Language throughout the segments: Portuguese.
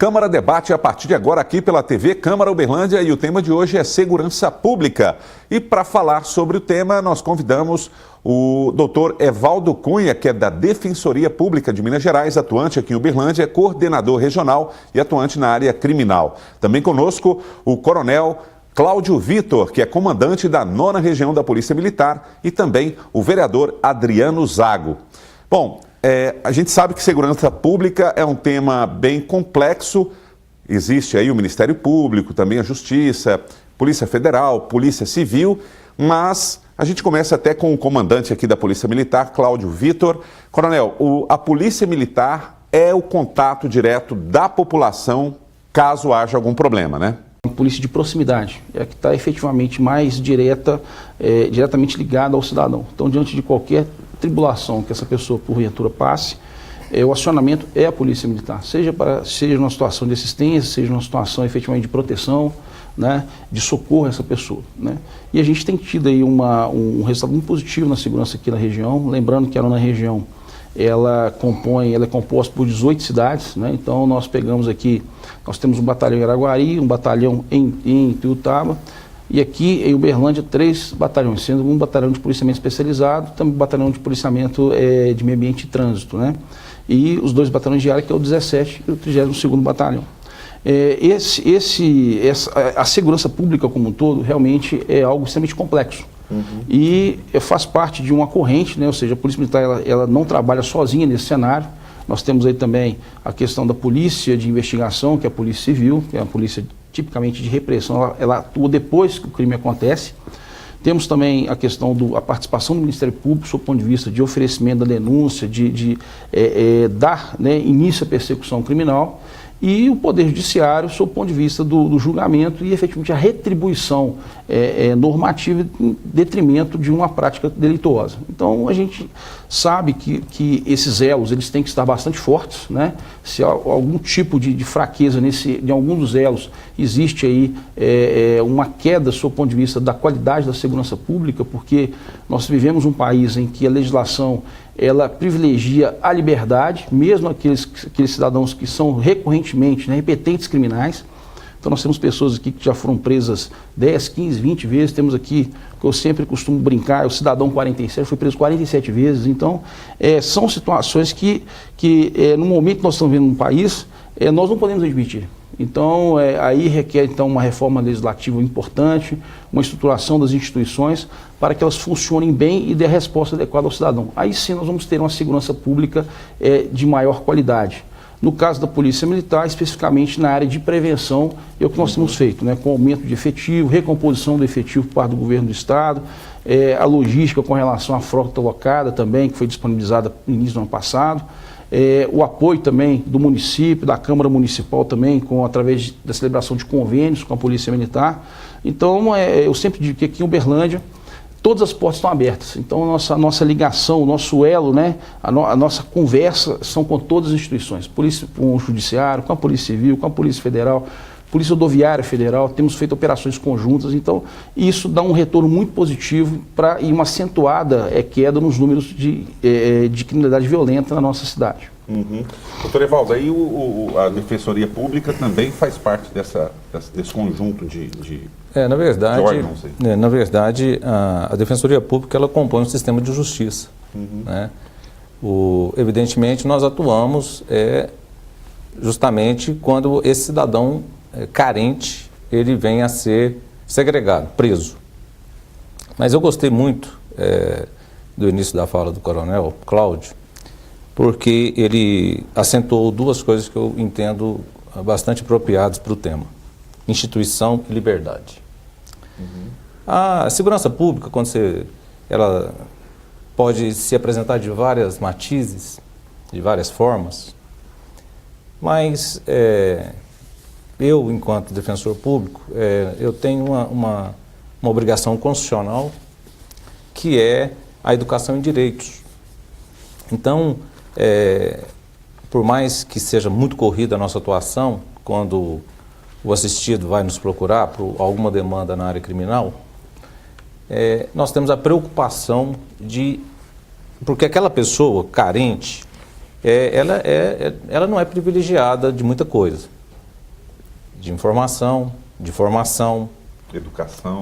Câmara debate a partir de agora aqui pela TV Câmara Uberlândia e o tema de hoje é segurança pública. E para falar sobre o tema, nós convidamos o doutor Evaldo Cunha, que é da Defensoria Pública de Minas Gerais, atuante aqui em Uberlândia, coordenador regional e atuante na área criminal. Também conosco o coronel Cláudio Vitor, que é comandante da 9ª Região da Polícia Militar, e também o vereador Adriano Zago. Bom, a gente sabe que segurança pública é um tema bem complexo. Existe aí o Ministério Público, também a Justiça, Polícia Federal, Polícia Civil, mas a gente começa até com o comandante aqui da Polícia Militar, Cláudio Vitor. Coronel, a Polícia Militar é o contato direto da população caso haja algum problema, né? Polícia de proximidade, é a que está efetivamente mais diretamente ligada ao cidadão. Então, diante de qualquer tribulação que essa pessoa, porventura, passe, o acionamento é a Polícia Militar, seja numa situação de assistência, seja numa situação efetivamente de proteção, né, de socorro a essa pessoa, né? E a gente tem tido aí um resultado muito positivo na segurança aqui na região, lembrando que a 9ª Região, ela é composta por 18 cidades, né? Então nós pegamos aqui, nós temos um batalhão em Araguari, um batalhão em Ituiutaba, e aqui em Uberlândia 3 batalhões, sendo um batalhão de policiamento especializado, também um batalhão de policiamento de meio ambiente e trânsito, né? E os 2 batalhões de área, que é o 17 e o 32º batalhão. A segurança pública como um todo realmente é algo extremamente complexo. E faz parte de uma corrente, né? Ou seja, a Polícia Militar ela não trabalha sozinha nesse cenário. Nós temos aí também a questão da polícia de investigação, que é a Polícia Civil, que é a polícia tipicamente de repressão, ela atua depois que o crime acontece. Temos também a questão da participação do Ministério Público, do ponto de vista de oferecimento da denúncia, dar, né, início à persecução criminal. E o Poder Judiciário, sob o ponto de vista do julgamento e efetivamente a retribuição normativa em detrimento de uma prática delituosa. Então a gente sabe que esses elos eles têm que estar bastante fortes, né? Se há algum tipo de fraqueza em algum dos elos, existe aí uma queda sob o ponto de vista da qualidade da segurança pública, porque nós vivemos um país em que a legislação ela privilegia a liberdade, mesmo aqueles cidadãos que são recorrentemente, né, repetentes criminais. Então nós temos pessoas aqui que já foram presas 10, 15, 20 vezes, temos aqui, que eu sempre costumo brincar, o cidadão 47 foi preso 47 vezes. Então são situações que no momento que nós estamos vendo no país, nós não podemos admitir. Então, aí requer então, uma reforma legislativa importante, uma estruturação das instituições para que elas funcionem bem e dê a resposta adequada ao cidadão. Aí sim nós vamos ter uma segurança pública de maior qualidade. No caso da Polícia Militar, especificamente na área de prevenção, é o que nós temos feito, né, com aumento de efetivo, recomposição do efetivo por parte do governo do Estado, a logística com relação à frota locada também, que foi disponibilizada no início do ano passado. O apoio também do município, da Câmara Municipal também, através da celebração de convênios com a Polícia Militar. Então, eu sempre digo que aqui em Uberlândia, todas as portas estão abertas. Então, a nossa ligação, o nosso elo, né, a nossa conversa são com todas as instituições. Polícia, com o Judiciário, com a Polícia Civil, com a Polícia Federal, Polícia Rodoviária Federal, temos feito operações conjuntas. Então, isso dá um retorno muito positivo e uma acentuada queda nos números de criminalidade violenta na nossa cidade. Doutor Evaldo, aí a Defensoria Pública também faz parte desse conjunto de órgãos aí. Na verdade, a Defensoria Pública ela compõe um sistema de justiça. Né? Evidentemente, nós atuamos justamente quando esse cidadão carente, ele vem a ser segregado, preso. Mas eu gostei muito do início da fala do coronel Cláudio, porque ele acentuou 2 coisas que eu entendo bastante apropriadas para o tema: instituição e liberdade. A segurança pública, ela pode se apresentar de várias matizes, de várias formas, mas eu, enquanto defensor público, eu tenho uma obrigação constitucional, que é a educação em direitos. Então, por mais que seja muito corrida a nossa atuação, quando o assistido vai nos procurar por alguma demanda na área criminal, nós temos a preocupação porque aquela pessoa carente, ela não é privilegiada de muita coisa. de informação, de formação,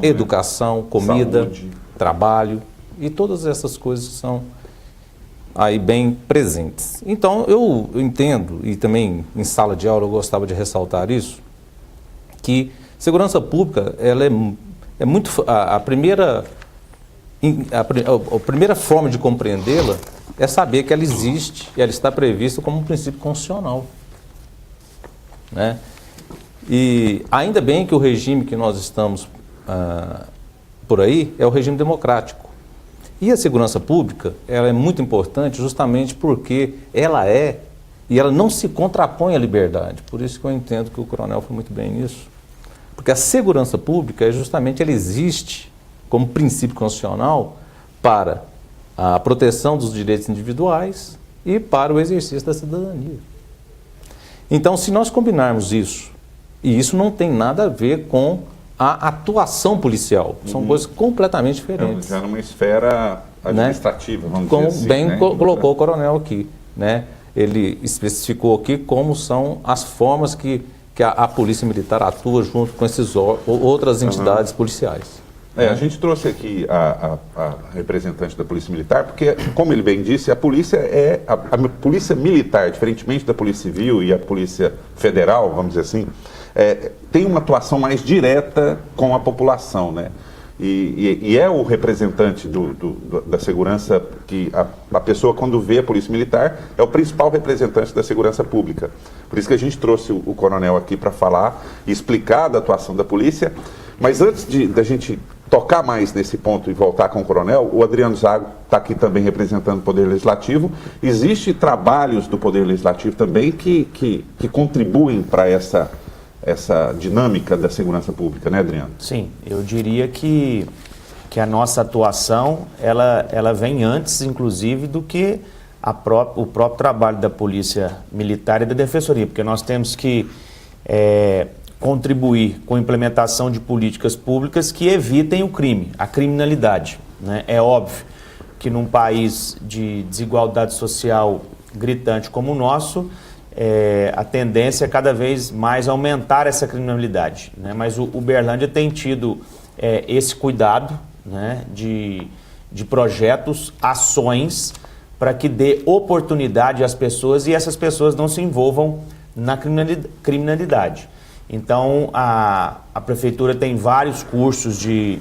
educação, comida, saúde, trabalho, e todas essas coisas são aí bem presentes. Então, eu entendo, e também em sala de aula eu gostava de ressaltar isso, que segurança pública, ela é muito... A primeira forma de compreendê-la é saber que ela existe e ela está prevista como um princípio constitucional, né? E ainda bem que o regime que nós estamos por aí é o regime democrático. E a segurança pública, ela é muito importante justamente porque ela e ela não se contrapõe à liberdade. Por isso que eu entendo que o coronel foi muito bem nisso. Porque a segurança pública, ela existe como princípio constitucional para a proteção dos direitos individuais e para o exercício da cidadania. Então, se nós combinarmos isso, e isso não tem nada a ver com a atuação policial, são coisas completamente diferentes. Já numa esfera administrativa, né? Vamos como dizer assim. Bem né? colocou o coronel aqui, né? Ele especificou aqui como são as formas que a Polícia Militar atua junto com essas outras entidades policiais. A gente trouxe aqui a representante da Polícia Militar, porque, como ele bem disse, a polícia a Polícia Militar, diferentemente da Polícia Civil e a Polícia Federal, vamos dizer assim, tem uma atuação mais direta com a população, né? E é o representante da segurança que a pessoa, quando vê a Polícia Militar, é o principal representante da segurança pública. Por isso que a gente trouxe o coronel aqui para falar e explicar da atuação da polícia. Mas antes da gente tocar mais nesse ponto e voltar com o coronel, o Adriano Zago está aqui também representando o Poder Legislativo. Existem trabalhos do Poder Legislativo também que contribuem para essa dinâmica da segurança pública, né, Adriano? Sim, eu diria que a nossa atuação, ela vem antes, inclusive, do que o próprio trabalho da Polícia Militar e da Defensoria, porque nós temos que contribuir com a implementação de políticas públicas que evitem o crime, a criminalidade, né? É óbvio que num país de desigualdade social gritante como o nosso, a tendência é cada vez mais aumentar essa criminalidade, né? Mas o Uberlândia tem tido esse cuidado, né, de projetos, ações, para que dê oportunidade às pessoas e essas pessoas não se envolvam na criminalidade. Então, a Prefeitura tem vários cursos de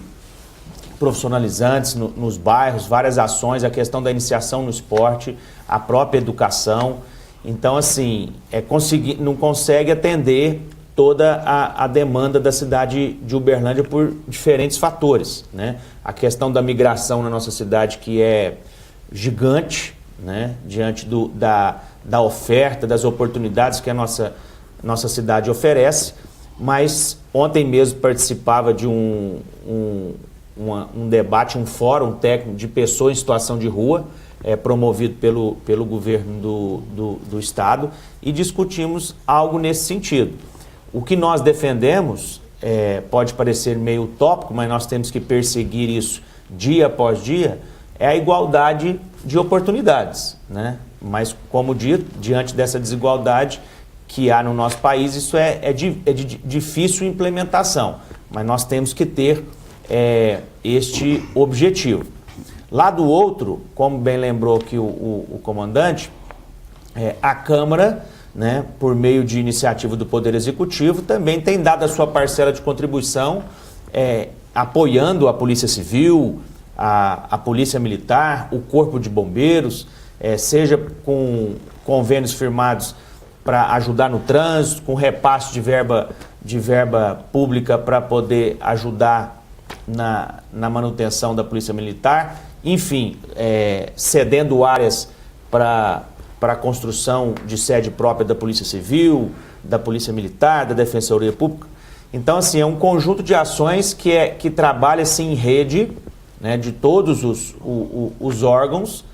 profissionalizantes nos bairros, várias ações, a questão da iniciação no esporte, a própria educação. Então, assim, não consegue atender toda a demanda da cidade de Uberlândia por diferentes fatores, né? A questão da migração na nossa cidade, que é gigante, né? Diante da oferta, das oportunidades que a nossa cidade oferece. Mas ontem mesmo participava de um debate, um fórum técnico de pessoas em situação de rua, promovido pelo governo do Estado, e discutimos algo nesse sentido. O que nós defendemos pode parecer meio utópico, mas nós temos que perseguir isso dia após dia, é a igualdade de oportunidades, né? Mas, como dito, diante dessa desigualdade que há no nosso país, isso é de difícil implementação, mas nós temos que ter este objetivo. Lá do outro, como bem lembrou aqui o comandante, a Câmara, né, por meio de iniciativa do Poder Executivo, também tem dado a sua parcela de contribuição, apoiando a Polícia Civil, a Polícia Militar, o Corpo de Bombeiros, seja com convênios firmados para ajudar no trânsito, com repasse de verba pública para poder ajudar na manutenção da Polícia Militar, enfim, cedendo áreas para a construção de sede própria da Polícia Civil, da Polícia Militar, da Defensoria Pública. Então, assim, é um conjunto de ações que trabalha assim, em rede, né, de todos os órgãos,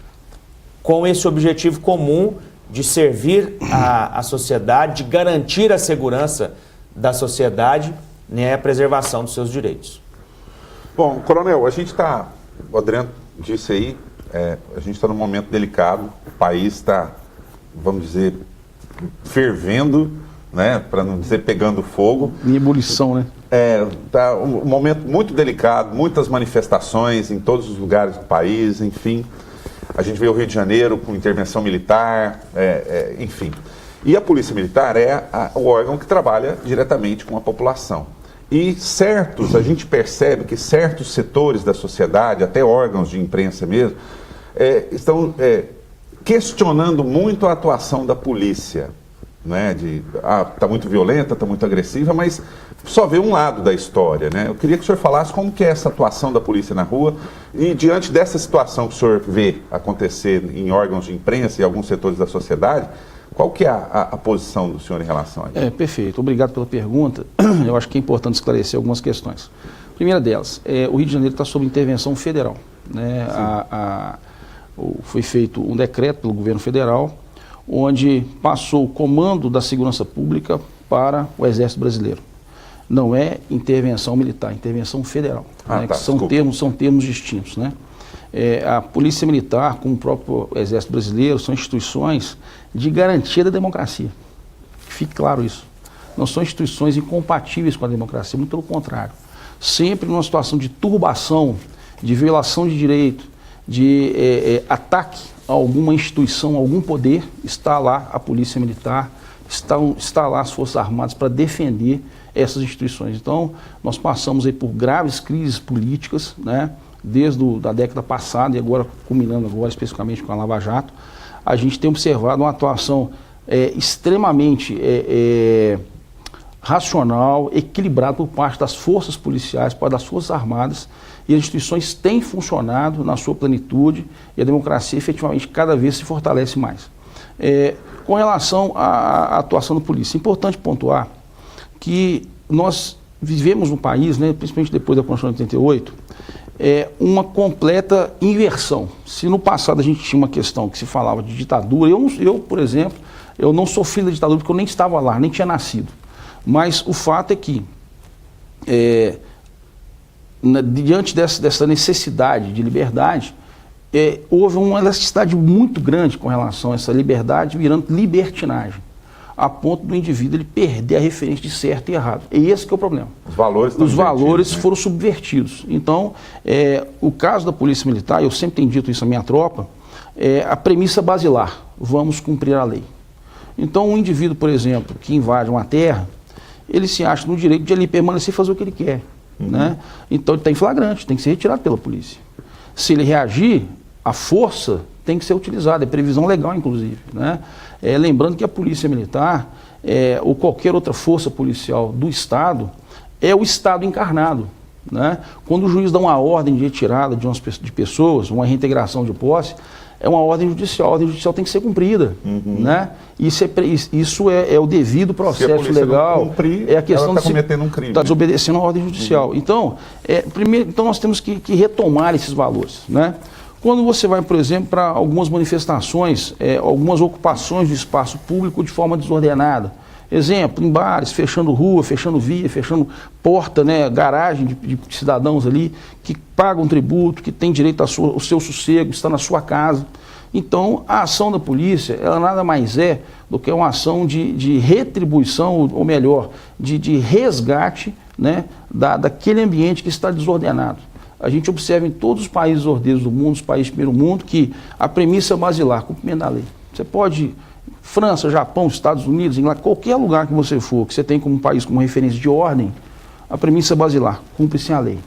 com esse objetivo comum de servir a sociedade, de garantir a segurança da sociedade, né, a preservação dos seus direitos. Bom, coronel, o Adriano disse aí, a gente está num momento delicado, o país está, vamos dizer, fervendo, né? Para não dizer pegando fogo. Em ebulição, né? Tá um momento muito delicado, muitas manifestações em todos os lugares do país, enfim. A gente vê o Rio de Janeiro com intervenção militar, enfim. E a Polícia Militar é o órgão que trabalha diretamente com a população. E a gente percebe que certos setores da sociedade, até órgãos de imprensa mesmo, estão questionando muito a atuação da polícia. Né? Está muito violenta, está muito agressiva, mas só vê um lado da história. Né? Eu queria que o senhor falasse como que é essa atuação da polícia na rua e diante dessa situação que o senhor vê acontecer em órgãos de imprensa e alguns setores da sociedade, qual que é a posição do senhor em relação a isso? Perfeito. Obrigado pela pergunta. Eu acho que é importante esclarecer algumas questões. Primeira delas, o Rio de Janeiro está sob intervenção federal. Né? Foi feito um decreto pelo governo federal, onde passou o comando da segurança pública para o Exército Brasileiro. Não é intervenção militar, é intervenção federal. Né? Que são termos distintos. Né? A Polícia Militar, como o próprio Exército Brasileiro, são instituições de garantia da democracia. Fique claro isso. Não são instituições incompatíveis com a democracia, muito pelo contrário. Sempre numa situação de turbação, de violação de direito, de ataque a alguma instituição, a algum poder, está lá a Polícia Militar, está lá as Forças Armadas para defender essas instituições. Então, nós passamos aí por graves crises políticas, né? Desde a década passada e agora, culminando agora especificamente com a Lava Jato, a gente tem observado uma atuação extremamente racional, equilibrada por parte das forças policiais, por parte das Forças Armadas, e as instituições têm funcionado na sua plenitude e a democracia efetivamente cada vez se fortalece mais. Com relação à atuação da polícia, é importante pontuar que nós vivemos no país, né, principalmente depois da Constituição de 88, uma completa inversão. Se no passado a gente tinha uma questão que se falava de ditadura, eu, por exemplo, eu não sou filho da ditadura porque eu nem estava lá, nem tinha nascido. Mas o fato é que, diante dessa necessidade de liberdade, houve uma elasticidade muito grande com relação a essa liberdade, virando libertinagem, a ponto do indivíduo ele perder a referência de certo e errado. E esse que é o problema. Os valores né? Foram subvertidos. Então, o caso da Polícia Militar, eu sempre tenho dito isso à minha tropa, a premissa basilar: vamos cumprir a lei. Então, um indivíduo, por exemplo, que invade uma terra, ele se acha no direito de ali permanecer e fazer o que ele quer. Né? Então, ele está em flagrante, tem que ser retirado pela polícia. Se ele reagir, a força tem que ser utilizada, é previsão legal, inclusive. Né? Lembrando que a Polícia Militar, ou qualquer outra força policial do Estado, é o Estado encarnado. Né? Quando o juiz dá uma ordem de retirada de pessoas, uma reintegração de posse, é uma ordem judicial. A ordem judicial tem que ser cumprida. Né? Isso é o devido processo legal. Não cumprir, é a questão ela está cometendo um crime. Está desobedecendo a ordem judicial. Então, primeiro, nós temos que retomar esses valores. Né? Quando você vai, por exemplo, para algumas manifestações, algumas ocupações do espaço público de forma desordenada, exemplo, em bares, fechando rua, fechando via, fechando porta, né, garagem de cidadãos ali, que pagam tributo, que têm direito ao seu sossego, está na sua casa. Então, a ação da polícia, ela nada mais é do que uma ação de retribuição, ou melhor, de resgate, né, daquele ambiente que está desordenado. A gente observa em todos os países ordeiros do mundo, os países do primeiro mundo, que a premissa basilar, cumprimento da lei. Você pode, França, Japão, Estados Unidos, Inglaterra, qualquer lugar que você for, que você tem como país como referência de ordem, a premissa basilar, cumpre-se a lei.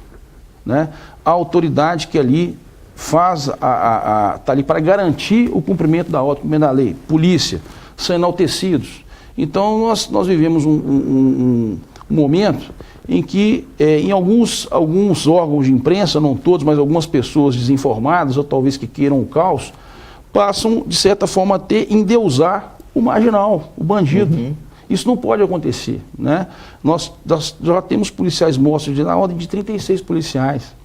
Né? A autoridade que ali está ali para garantir o cumprimento da ordem, o cumprimento da lei. Polícia, são enaltecidos. Então, nós vivemos um momento em que, em alguns órgãos de imprensa, não todos, mas algumas pessoas desinformadas, ou talvez que queiram o caos, passam, de certa forma, a endeusar o marginal, o bandido. Isso não pode acontecer. Né? Nós já temos policiais mortos na ordem de 36 policiais.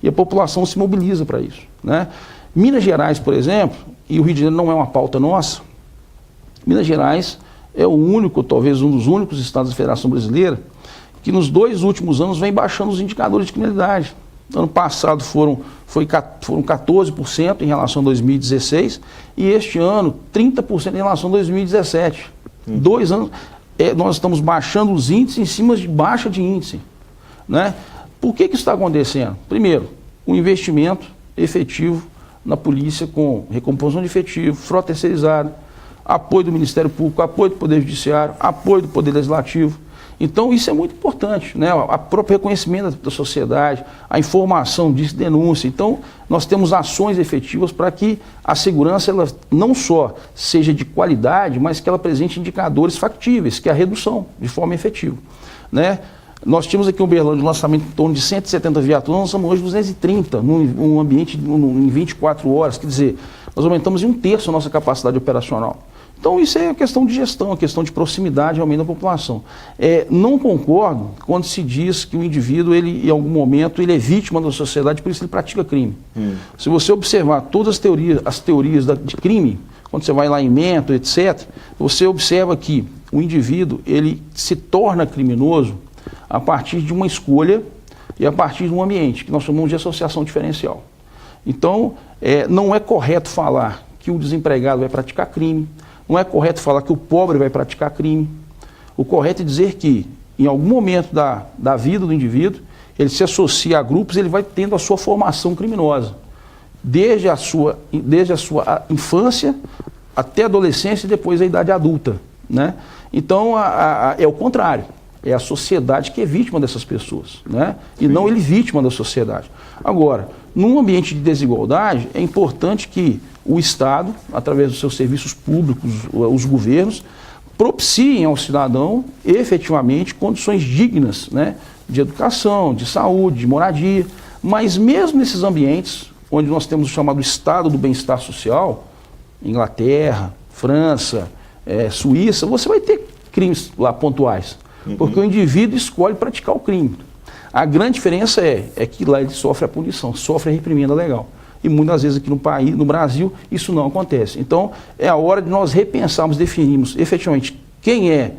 E a população se mobiliza para isso. Né? Minas Gerais, por exemplo, e o Rio de Janeiro não é uma pauta nossa, Minas Gerais é o único, talvez um dos únicos estados da Federação Brasileira, que nos 2 últimos anos vem baixando os indicadores de criminalidade. Ano passado foram 14% em relação a 2016 e este ano 30% em relação a 2017. 2 anos. nós estamos baixando os índices em cima de baixa de índice, né? Por que isso está acontecendo? Primeiro, o investimento efetivo na polícia com recomposição de efetivo, frota terceirizada, apoio do Ministério Público, apoio do Poder Judiciário, apoio do Poder Legislativo. Então, isso é muito importante, né? O próprio reconhecimento da sociedade, a informação disso, denúncia. Então, nós temos ações efetivas para que a segurança ela não só seja de qualidade, mas que ela apresente indicadores factíveis, que é a redução de forma efetiva, né? Nós tínhamos aqui em Uberlândia um lançamento em torno de 170 viaturas, nós lançamos hoje 230, num ambiente em 24 horas, quer dizer, nós aumentamos em 1/3 a nossa capacidade operacional. Então isso é uma questão de gestão, uma questão de proximidade e aumento da população. Não concordo quando se diz que o indivíduo, ele, em algum momento, ele é vítima da sociedade, por isso ele pratica crime. Se você observar todas as teorias de crime, quando você vai lá em Mentor, etc., você observa que o indivíduo, ele se torna criminoso a partir de uma escolha e a partir de um ambiente, que nós chamamos de associação diferencial. Então, não é correto falar que o desempregado vai praticar crime, não é correto falar que o pobre vai praticar crime. O correto é dizer que, em algum momento da vida do indivíduo, ele se associa a grupos, ele vai tendo a sua formação criminosa, desde a sua infância até a adolescência e depois a idade adulta, né? Então, é o contrário. É a sociedade que é vítima dessas pessoas, né? E não ele vítima da sociedade. Agora, num ambiente de desigualdade, é importante que o Estado, através dos seus serviços públicos, os governos, propiciem ao cidadão, efetivamente, condições dignas, né? De educação, de saúde, de moradia. Mas mesmo nesses ambientes, onde nós temos o chamado Estado do Bem-Estar Social, Inglaterra, França, Suíça, você vai ter crimes lá pontuais. Porque o indivíduo escolhe praticar o crime. A grande diferença é que lá ele sofre a punição, sofre a reprimenda legal. E muitas vezes aqui no Brasil, isso não acontece. Então, é a hora de nós repensarmos, definirmos efetivamente quem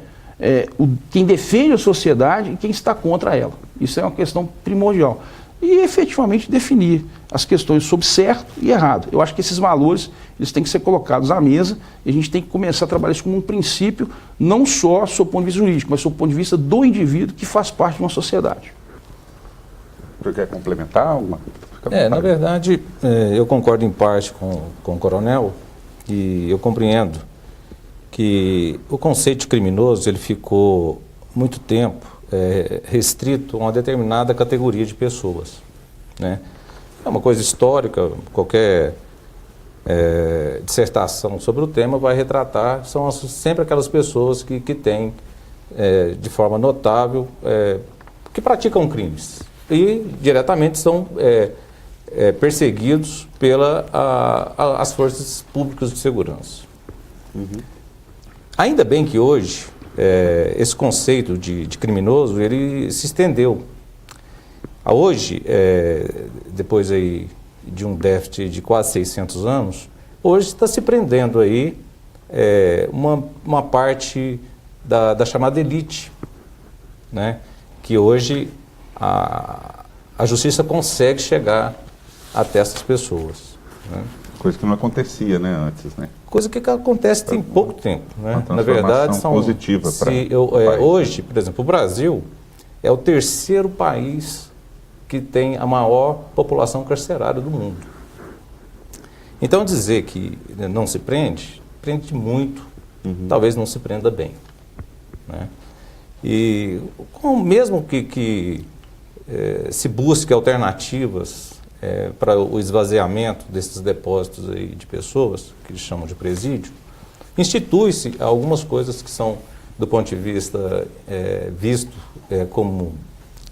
defende a sociedade e quem está contra ela. Isso é uma questão primordial. E efetivamente definir as questões sobre certo e errado. Eu acho que esses valores eles têm que ser colocados à mesa e a gente tem que começar a trabalhar isso como um princípio, não só sob o ponto de vista jurídico, mas sob o ponto de vista do indivíduo que faz parte de uma sociedade. Você quer complementar alguma? Na verdade, eu concordo em parte com o coronel e eu compreendo que o conceito de criminoso ele ficou muito tempo restrito a uma determinada categoria de pessoas, né? É uma coisa histórica, qualquer dissertação sobre o tema vai retratar, são sempre aquelas pessoas que têm, de forma notável, que praticam crimes e diretamente são perseguidos pelas forças públicas de segurança. Ainda bem que hoje esse conceito de criminoso ele se estendeu. Hoje, depois aí de um déficit de quase 600 anos, hoje está se prendendo aí uma parte da chamada elite, né? Que hoje a justiça consegue chegar até essas pessoas, né? Coisa que não acontecia, né, antes, né? Coisa que acontece tem pouco tempo, né? Uma Na verdade, são positiva hoje, por exemplo, o Brasil é o terceiro país que tem a maior população carcerária do mundo. Então, dizer que não se prende muito, talvez não se prenda bem, né? E mesmo que se busque alternativas para o esvaziamento desses depósitos aí de pessoas, que eles chamam de presídio, institui-se algumas coisas que são, do ponto de vista visto como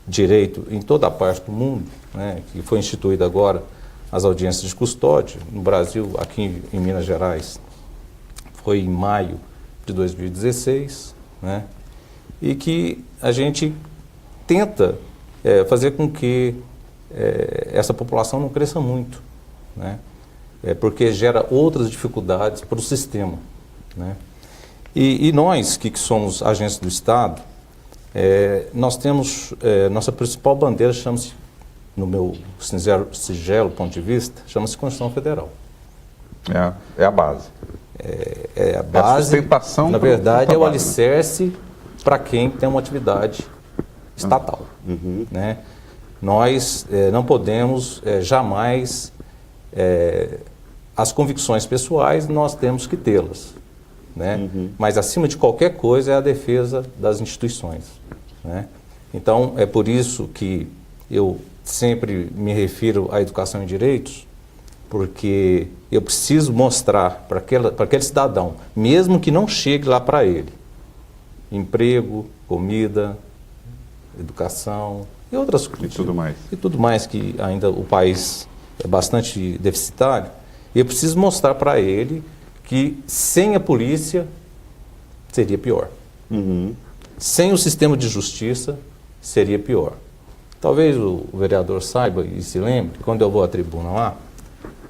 direito em toda a parte do mundo, né, que foi instituída agora as audiências de custódia. No Brasil, aqui em Minas Gerais, foi em maio de 2016, né, e que a gente tenta fazer com que essa população não cresça muito, né, porque gera outras dificuldades para o sistema, né. E nós, que somos agentes do Estado, nós temos, nossa principal bandeira chama-se, no meu singelo ponto de vista, chama-se Constituição Federal. É a base. A base, sustentação na verdade, é o alicerce para quem tem uma atividade estatal. Né? Nós não podemos jamais, as convicções pessoais nós temos que tê-las, né? Mas acima de qualquer coisa é a defesa das instituições, né? Então é por isso que eu sempre me refiro à educação em direitos, porque eu preciso mostrar para aquele cidadão, mesmo que não chegue lá para ele, emprego, comida, educação e outras coisas. E tudo mais que ainda o país é bastante deficitário. Eu preciso mostrar para ele que sem a polícia seria pior. Sem o sistema de justiça seria pior. Talvez o vereador saiba e se lembre, quando eu vou à tribuna lá,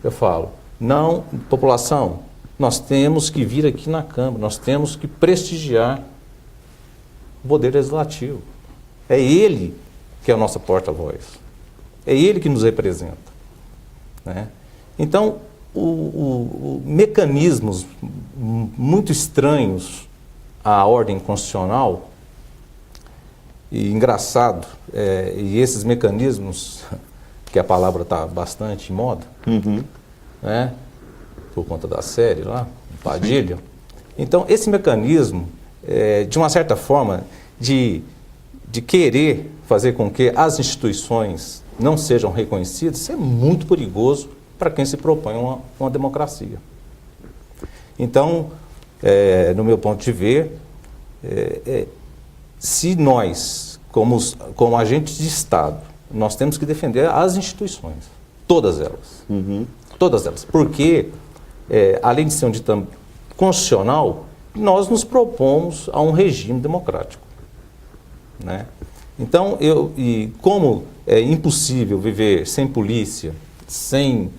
eu falo, não, população, nós temos que vir aqui na Câmara, nós temos que prestigiar o Poder Legislativo. É ele que é a nossa porta-voz. É ele que nos representa. Né? Então, mecanismos muito estranhos à ordem constitucional, e engraçado, e esses mecanismos, que a palavra está bastante em moda, né? Por conta da série lá, Padilha. Então, esse mecanismo, de uma certa forma, de querer fazer com que as instituições não sejam reconhecidas, isso é muito perigoso para quem se propõe uma democracia. Então, no meu ponto de ver, se nós, como agentes de Estado, nós temos que defender as instituições, todas elas. Todas elas. Porque, além de ser um ditame constitucional, nós nos propomos a um regime democrático. Né? Então, como é impossível viver sem polícia, sem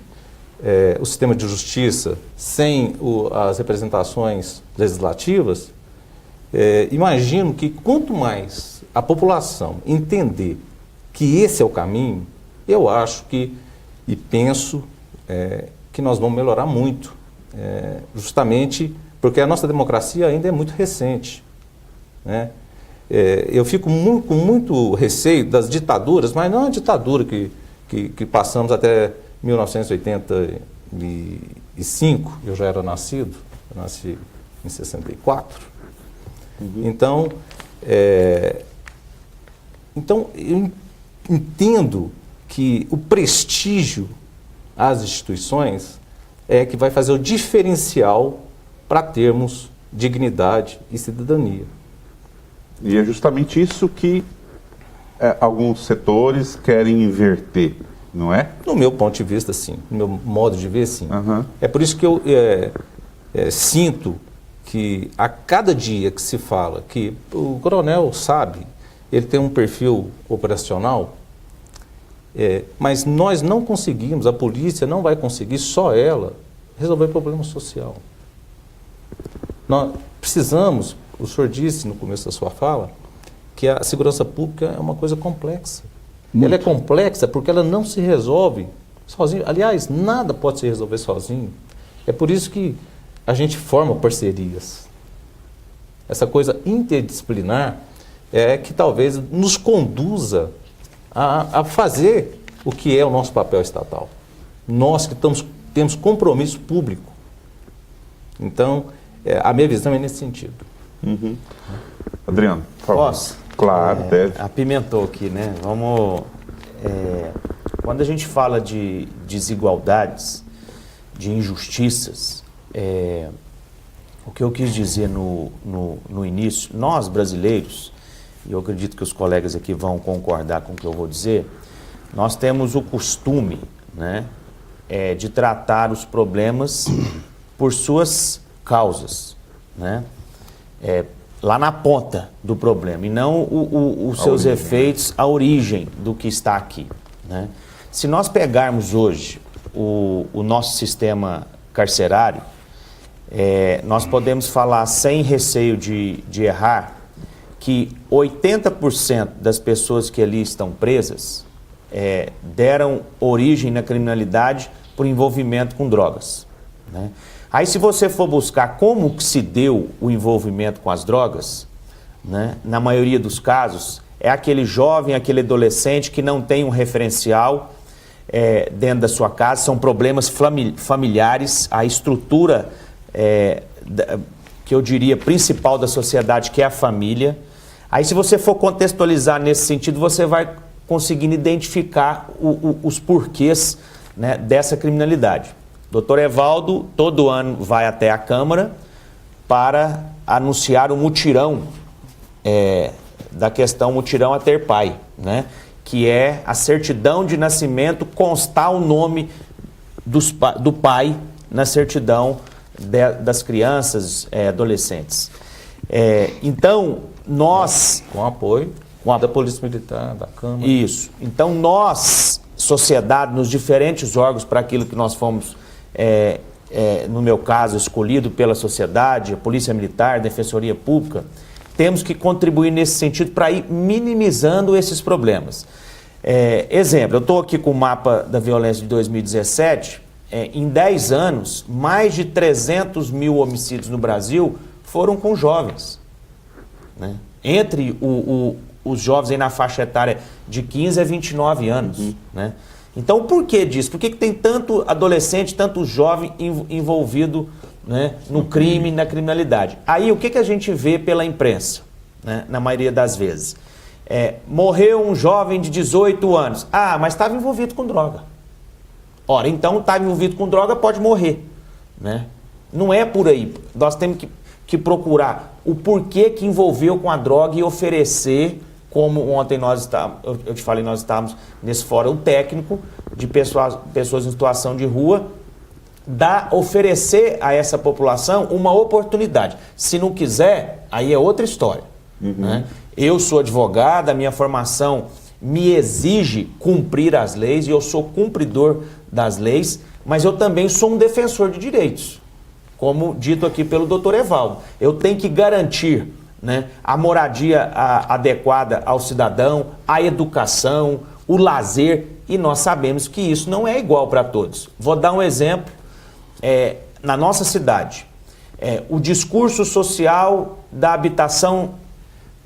o sistema de justiça, sem as representações legislativas, imagino que quanto mais a população entender que esse é o caminho, eu acho que, e penso, que nós vamos melhorar muito, justamente porque a nossa democracia ainda é muito recente. Né? Eu fico com muito receio das ditaduras, mas não a ditadura que passamos até 1985, eu já era nascido, eu nasci em 64. Então, eu entendo que o prestígio às instituições é que vai fazer o diferencial para termos dignidade e cidadania. E é justamente isso que alguns setores querem inverter, não é? No meu ponto de vista, sim. No meu modo de ver, sim. É por isso que eu sinto que a cada dia que se fala que o coronel sabe, ele tem um perfil operacional, mas nós não conseguimos, a polícia não vai conseguir, só ela, resolver problema social. Nós precisamos, o senhor disse no começo da sua fala, que a segurança pública é uma coisa complexa. Ela é complexa porque ela não se resolve sozinho. Aliás, nada pode se resolver sozinho. É por isso que a gente forma parcerias. Essa coisa interdisciplinar é que talvez nos conduza a fazer o que é o nosso papel estatal. Nós que temos compromisso público. Então, a minha visão é nesse sentido. Adriano, por favor. Posso? Claro, deve. Apimentou aqui, né? Vamos... quando a gente fala de desigualdades, de injustiças, o que eu quis dizer no início, nós brasileiros, e eu acredito que os colegas aqui vão concordar com o que eu vou dizer, nós temos o costume, né, de tratar os problemas por suas causas, né? Lá na ponta do problema, e não os seus efeitos, a origem do que está aqui. Né? Se nós pegarmos hoje o nosso sistema carcerário, nós podemos falar sem receio de errar que 80% das pessoas que ali estão presas deram origem na criminalidade por envolvimento com drogas. Né? Aí, se você for buscar como que se deu o envolvimento com as drogas, né, na maioria dos casos, é aquele jovem, aquele adolescente que não tem um referencial dentro da sua casa, são problemas familiares, a estrutura que eu diria principal da sociedade, que é a família. Aí, se você for contextualizar nesse sentido, você vai conseguindo identificar os porquês, né, dessa criminalidade. Dr. Evaldo, todo ano, vai até a Câmara para anunciar o mutirão, da questão mutirão a ter pai, né, que é a certidão de nascimento constar o nome do pai na certidão das crianças, adolescentes. Então, nós... Com apoio da Polícia Militar, da Câmara. Isso. Então, nós, sociedade, nos diferentes órgãos, para aquilo que nós fomos, no meu caso, escolhido pela sociedade, a Polícia Militar, a Defensoria Pública, temos que contribuir nesse sentido para ir minimizando esses problemas. Exemplo, eu estou aqui com o mapa da violência de 2017, em 10 anos, mais de 300 mil homicídios no Brasil foram com jovens, né? Entre os jovens aí na faixa etária de 15 a 29 anos, né? Então, por que disso? Por que tem tanto adolescente, tanto jovem envolvido, né, no crime, na criminalidade? Aí, o que a gente vê pela imprensa, né, na maioria das vezes? Morreu um jovem de 18 anos. Ah, mas estava envolvido com droga. Ora, então, estava envolvido com droga, pode morrer, né? Não é por aí. Nós temos que procurar o porquê que envolveu com a droga e oferecer, como ontem eu te falei, nós estávamos nesse fórum técnico de pessoas em situação de rua, oferecer a essa população uma oportunidade. Se não quiser, aí é outra história, né? Eu sou advogado, a minha formação me exige cumprir as leis e eu sou cumpridor das leis, mas eu também sou um defensor de direitos, como dito aqui pelo Dr. Evaldo. Eu tenho que garantir, né, a moradia adequada ao cidadão, a educação, o lazer, e nós sabemos que isso não é igual para todos. Vou dar um exemplo. Na nossa cidade, o discurso social da habitação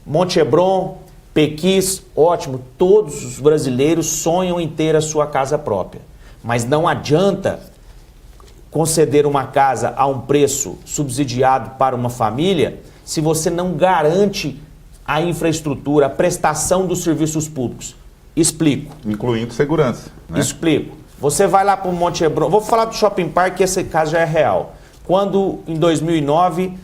Monte Hebron, Pequis, ótimo, todos os brasileiros sonham em ter a sua casa própria, mas não adianta conceder uma casa a um preço subsidiado para uma família se você não garante a infraestrutura, a prestação dos serviços públicos. Explico. Incluindo segurança, né? Explico. Você vai lá para o Monte Hebron, vou falar do Shopping Park, que esse caso já é real. Quando, em 2009,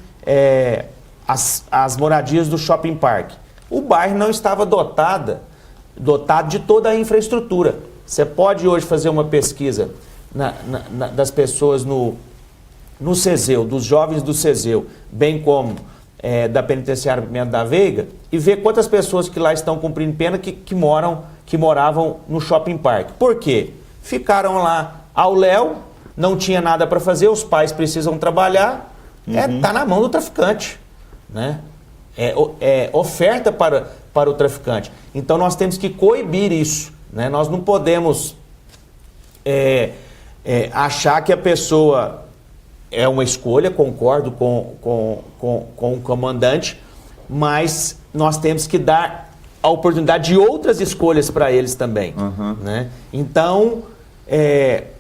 as moradias do Shopping Park, o bairro não estava dotado de toda a infraestrutura. Você pode hoje fazer uma pesquisa das pessoas no CESEU, dos jovens do CESEU, bem como da Penitenciária Pimenta da Veiga, e ver quantas pessoas que lá estão cumprindo pena que moravam no Shopping Park. Por quê? Ficaram lá ao léu, não tinha nada para fazer, os pais precisam trabalhar, tá na mão do traficante, né? Oferta para o traficante. Então nós temos que coibir isso, né? Nós não podemos achar que a pessoa é uma escolha, concordo com o comandante, mas nós temos que dar a oportunidade de outras escolhas para eles também, né? Então,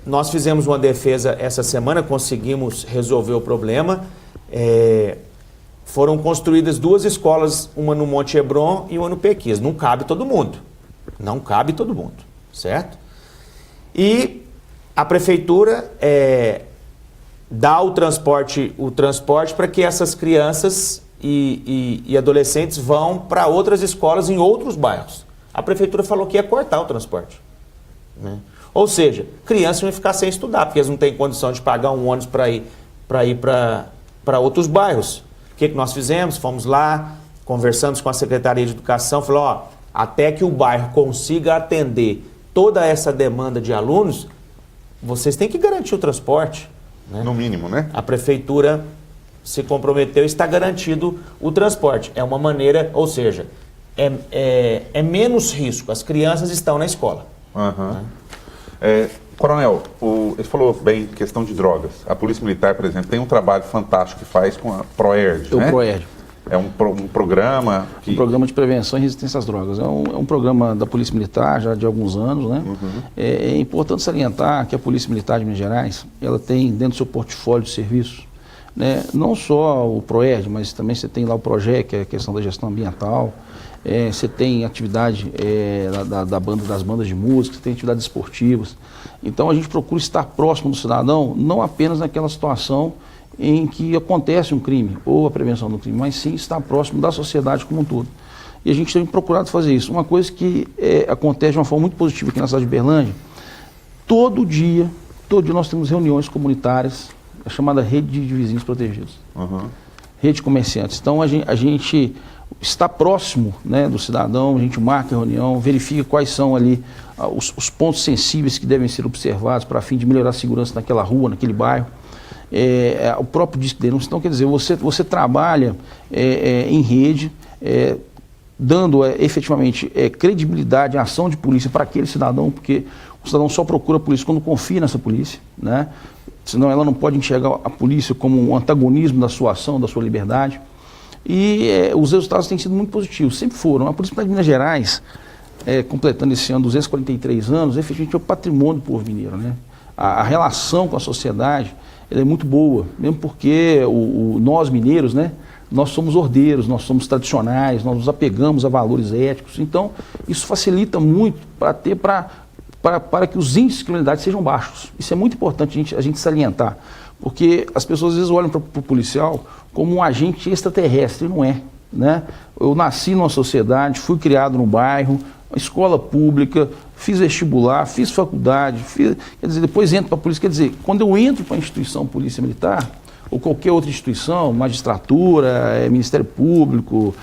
nós fizemos uma defesa essa semana, conseguimos resolver o problema. Foram construídas 2 escolas, uma no Monte Hebron e uma no Pequis. Não cabe todo mundo. Não cabe todo mundo, certo? E a prefeitura dá o transporte para que essas crianças e adolescentes vão para outras escolas em outros bairros. A prefeitura falou que ia cortar o transporte, né? Ou seja, crianças iam ficar sem estudar, porque eles não têm condição de pagar um ônibus para ir para outros bairros. O que nós fizemos? Fomos lá, conversamos com a Secretaria de Educação, falou, até que o bairro consiga atender toda essa demanda de alunos, vocês têm que garantir o transporte, né? No mínimo, né? A prefeitura se comprometeu e está garantido o transporte. É uma maneira, ou seja, é menos risco. As crianças estão na escola. Né? Coronel, ele falou bem questão de drogas. A Polícia Militar, por exemplo, tem um trabalho fantástico que faz com a PROERD, né? O PROERD. É um programa que... Um programa de prevenção e resistência às drogas. É um programa da Polícia Militar já de alguns anos, né? É importante salientar que a Polícia Militar de Minas Gerais, ela tem dentro do seu portfólio de serviços, né, não só o PROERD, mas também você tem lá o PROGÉ, que é a questão da gestão ambiental, você tem atividade das bandas de música, você tem atividades esportivas. Então a gente procura estar próximo do cidadão, não apenas naquela situação em que acontece um crime, ou a prevenção do crime, mas sim estar próximo da sociedade como um todo. E a gente tem procurado fazer isso. Uma coisa que acontece de uma forma muito positiva aqui na cidade de Uberlândia, todo dia nós temos reuniões comunitárias, a chamada rede de vizinhos protegidos, rede de comerciantes. Então a gente está próximo, né, do cidadão, a gente marca a reunião, verifica quais são ali os pontos sensíveis que devem ser observados para fim de melhorar a segurança naquela rua, naquele bairro. O próprio disco de denúncia. Então, quer dizer, você trabalha em rede, dando efetivamente credibilidade à ação de polícia para aquele cidadão, porque o cidadão só procura a polícia quando confia nessa polícia, né? Senão ela não pode enxergar a polícia como um antagonismo da sua ação, da sua liberdade. E os resultados têm sido muito positivos, sempre foram. A Polícia Militar de Minas Gerais, completando esse ano 243 anos, efetivamente é o patrimônio do povo mineiro, né? A relação com a sociedade, ela é muito boa, mesmo porque nós mineiros, né, nós somos ordeiros, nós somos tradicionais, nós nos apegamos a valores éticos. Então, isso facilita muito para que os índices de criminalidade sejam baixos. Isso é muito importante a gente salientar, porque as pessoas às vezes olham para o policial como um agente extraterrestre, e não é, né? Eu nasci numa sociedade, fui criado num bairro, escola pública, fiz vestibular, fiz faculdade, quer dizer, depois entro para a polícia. Quer dizer, quando eu entro para a instituição Polícia Militar, ou qualquer outra instituição, magistratura, Ministério Público,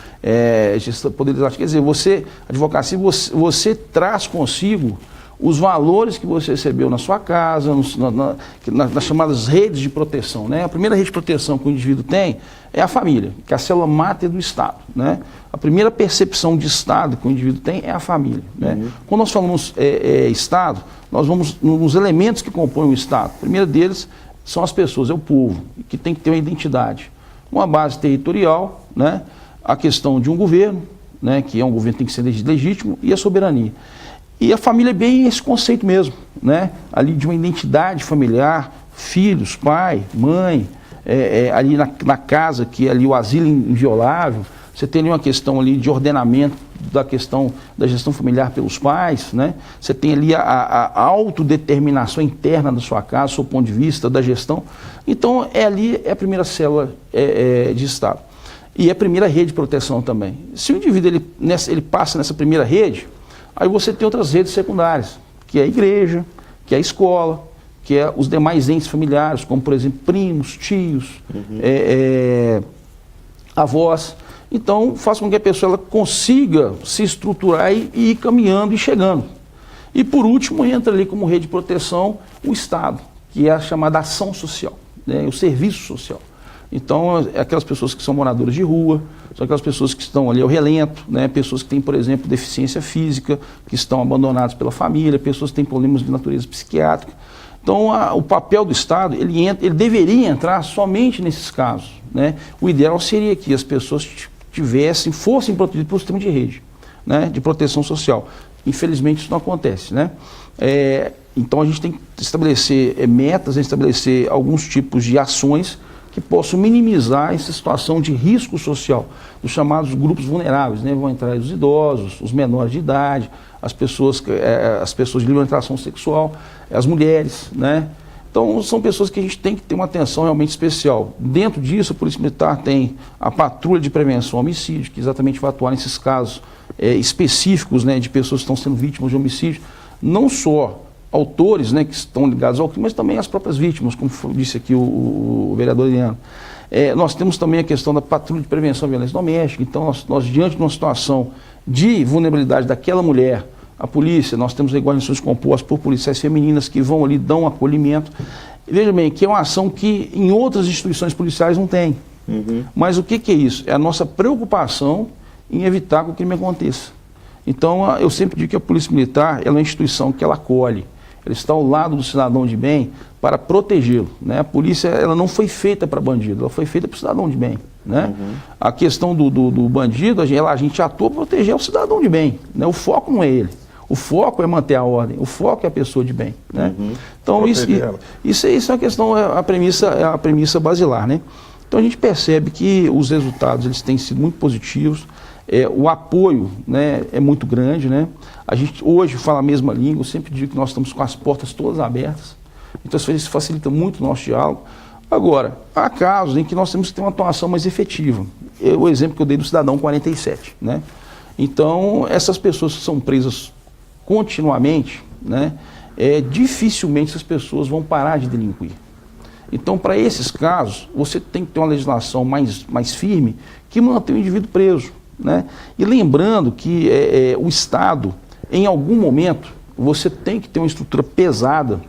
Poder Legislativo, quer dizer, advocacia, você traz consigo os valores que você recebeu na sua casa, nas chamadas redes de proteção, né? A primeira rede de proteção que o indivíduo tem é a família, que é a célula máter do Estado, né? A primeira percepção de Estado que o indivíduo tem é a família, né? Quando nós falamos Estado, nós vamos nos elementos que compõem o Estado. O primeiro deles são as pessoas, é o povo, que tem que ter uma identidade, uma base territorial, né? A questão de um governo, né? Que é um governo que tem que ser legítimo, e a soberania. E a família é bem esse conceito mesmo, né? Ali de uma identidade familiar, filhos, pai, mãe, ali na casa, que é ali o asilo inviolável. Você tem ali uma questão ali de ordenamento da questão da gestão familiar pelos pais, né? Você tem ali a autodeterminação interna da sua casa, do seu ponto de vista, da gestão. Então, ali é a primeira célula de Estado. E é a primeira rede de proteção também. Se o indivíduo ele passa nessa primeira rede, aí você tem outras redes secundárias, que é a igreja, que é a escola, que é os demais entes familiares, como, por exemplo, primos, tios, avós. Então, faz com que a pessoa ela consiga se estruturar e ir caminhando e chegando. E, por último, entra ali como rede de proteção o Estado, que é a chamada ação social, né, o serviço social. Então, é aquelas pessoas que são moradores de rua, são aquelas pessoas que estão ali ao relento, né? Pessoas que têm, por exemplo, deficiência física, que estão abandonadas pela família, pessoas que têm problemas de natureza psiquiátrica. Então, o papel do Estado, ele deveria entrar somente nesses casos, né? O ideal seria que as pessoas fossem protegidas pelo sistema de rede, né? De proteção social. Infelizmente, isso não acontece, né? Então, a gente tem que estabelecer metas, estabelecer alguns tipos de ações que possam minimizar essa situação de risco social dos chamados grupos vulneráveis, né? Vão entrar os idosos, os menores de idade, as pessoas de livre orientação sexual, as mulheres, né? Então, são pessoas que a gente tem que ter uma atenção realmente especial. Dentro disso, a Polícia Militar tem a patrulha de prevenção ao homicídio, que exatamente vai atuar nesses casos específicos, né, de pessoas que estão sendo vítimas de homicídio, não só autores, né, que estão ligados ao crime, mas também as próprias vítimas, como disse aqui o vereador Eliano. Nós temos também a questão da patrulha de prevenção à violência doméstica. Então, nós diante de uma situação de vulnerabilidade daquela mulher, a polícia, nós temos guarnições compostas por policiais femininas que vão ali, dão um acolhimento. Veja bem, que é uma ação que em outras instituições policiais não tem. Mas o que é isso? É a nossa preocupação em evitar que o crime aconteça. Então, eu sempre digo que a Polícia Militar ela é uma instituição que ela acolhe, ela está ao lado do cidadão de bem para protegê-lo, né? A polícia, ela não foi feita para bandido, ela foi feita para o cidadão de bem, né? A questão do bandido, a gente atua para proteger o cidadão de bem, né? O foco não é ele, o foco é manter a ordem, o foco é a pessoa de bem, né? Então isso é uma questão, é a premissa basilar, né? Então a gente percebe que os resultados eles têm sido muito positivos, o apoio, né, é muito grande, né? A gente hoje fala a mesma língua, eu sempre digo que nós estamos com as portas todas abertas, então isso facilita muito o nosso diálogo. Agora, há casos em que nós temos que ter uma atuação mais efetiva. O exemplo que eu dei do cidadão 47, né? Então, essas pessoas que são presas continuamente, né, dificilmente essas pessoas vão parar de delinquir. Então, para esses casos, você tem que ter uma legislação mais firme que mantenha o indivíduo preso, né? E lembrando que o Estado, em algum momento, você tem que ter uma estrutura pesada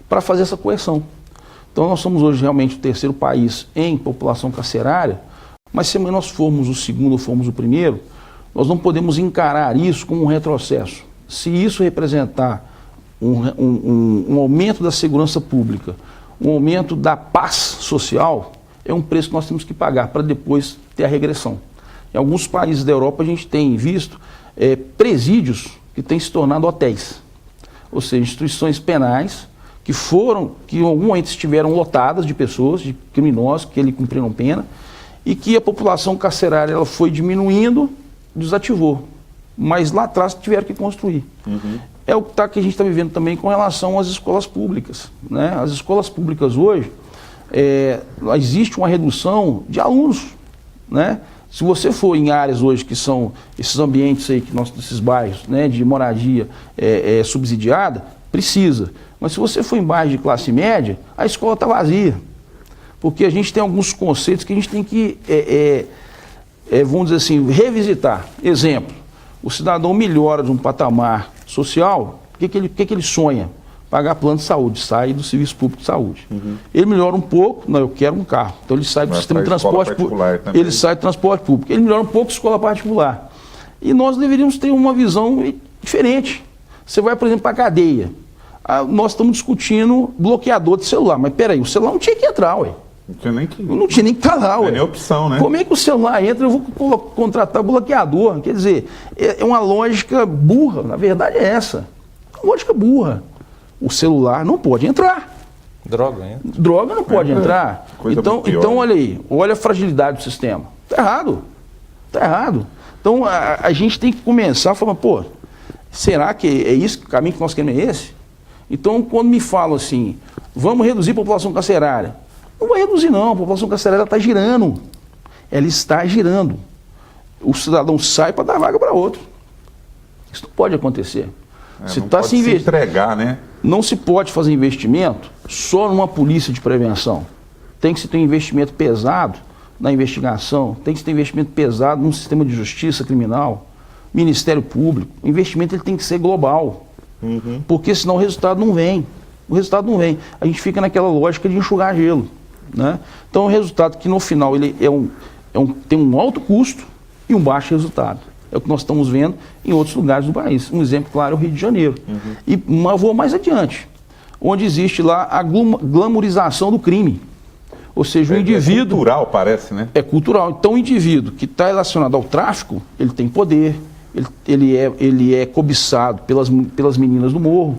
para fazer essa coerção. Então, nós somos hoje realmente o terceiro país em população carcerária, mas se nós formos o segundo ou formos o primeiro, nós não podemos encarar isso como um retrocesso. Se isso representar um aumento da segurança pública, um aumento da paz social, é um preço que nós temos que pagar para depois ter a regressão. Em alguns países da Europa a gente tem visto presídios que têm se tornado hotéis, ou seja, instituições penais que em algum momento estiveram lotadas de pessoas, de criminosos que ali cumpriram pena, e que a população carcerária ela foi diminuindo, desativou, mas lá atrás tiveram que construir. É o que a gente está vivendo também com relação às escolas públicas, né? As escolas públicas hoje, existe uma redução de alunos, né? Se você for em áreas hoje que são esses ambientes aí, esses bairros, né, de moradia subsidiada, precisa. Mas se você for em bairros de classe média, a escola está vazia. Porque a gente tem alguns conceitos que a gente tem que, vamos dizer assim, revisitar. Exemplo, o cidadão melhora de um patamar social, o que ele sonha? Pagar plano de saúde, sai do serviço público de saúde. Ele melhora um pouco, não, eu quero um carro. Então ele sai do sistema de transporte público. Ele sai do transporte público. Ele melhora um pouco escola particular. E nós deveríamos ter uma visão diferente. Você vai, por exemplo, para a cadeia. Nós estamos discutindo bloqueador de celular. Mas peraí, o celular não tinha que entrar, ué. Não tinha nem que estar lá, ué. Não é nem opção, né? Como é que o celular entra, eu vou contratar bloqueador? Quer dizer, é uma lógica burra, na verdade é essa. Uma lógica burra. O celular não pode entrar. Droga, hein? Droga não pode entrar. Então, olha aí, olha a fragilidade do sistema. Está errado. Está errado. Então, a gente tem que começar a falar, pô, será que é isso, o caminho que nós queremos é esse? Então, quando me falam assim, vamos reduzir a população carcerária, não vai reduzir não, a população carcerária está girando. Ela está girando. O cidadão sai para dar vaga para outro. Isso não pode acontecer. Não pode se entregar, né? Não se pode fazer investimento só numa polícia de prevenção. Tem que se ter um investimento pesado na investigação, tem que se ter investimento pesado no sistema de justiça criminal, Ministério Público. O investimento ele tem que ser global, porque senão o resultado não vem. O resultado não vem. A gente fica naquela lógica de enxugar gelo, né? Então o resultado que no final ele tem um alto custo e um baixo resultado. É o que nós estamos vendo em outros lugares do país. Um exemplo claro é o Rio de Janeiro. E vou mais adiante, onde existe lá a glamorização do crime. Ou seja, o indivíduo... É cultural, parece, né? É cultural. Então o indivíduo que está relacionado ao tráfico, ele tem poder, ele é cobiçado pelas meninas do morro,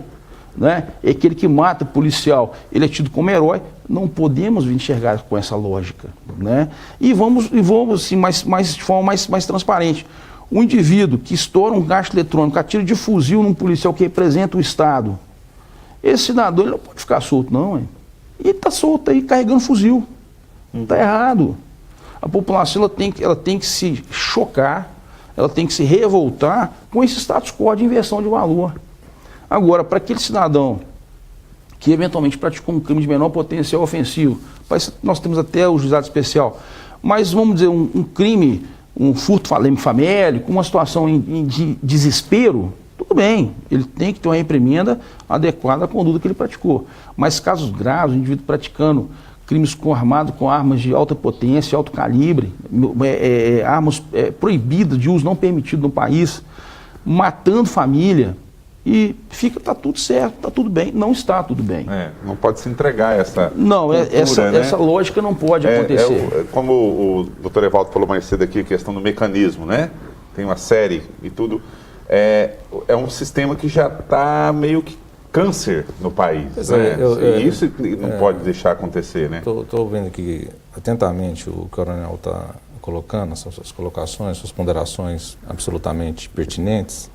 né? É aquele que mata policial, ele é tido como herói. Não podemos enxergar com essa lógica, né? E vamos assim, de forma mais transparente. Um indivíduo que estoura um gasto eletrônico, atira de fuzil num policial que representa o Estado, esse cidadão ele não pode ficar solto, não, hein? E ele está solto aí, carregando fuzil. Está errado. A população ela tem que se chocar, ela tem que se revoltar com esse status quo de inversão de valor. Agora, para aquele cidadão que eventualmente praticou um crime de menor potencial ofensivo, nós temos até o juizado especial, mas vamos dizer, um crime, um furto famélico, uma situação de desespero, tudo bem, ele tem que ter uma reprimenda adequada à conduta que ele praticou. Mas casos graves, o indivíduo praticando crimes armados com armas de alta potência, alto calibre, armas proibidas de uso não permitido no país, matando família, e está tudo certo, está tudo bem. Não está tudo bem. Não pode se entregar essa Não, cultura, né? essa lógica não pode acontecer. Como o doutor Evaldo falou mais cedo aqui, a questão do mecanismo, né? Tem uma série e tudo. É um sistema que já está meio que câncer no país. Né? E isso não pode deixar acontecer, né? Estou ouvindo aqui atentamente o coronel está colocando, suas colocações, suas ponderações absolutamente pertinentes.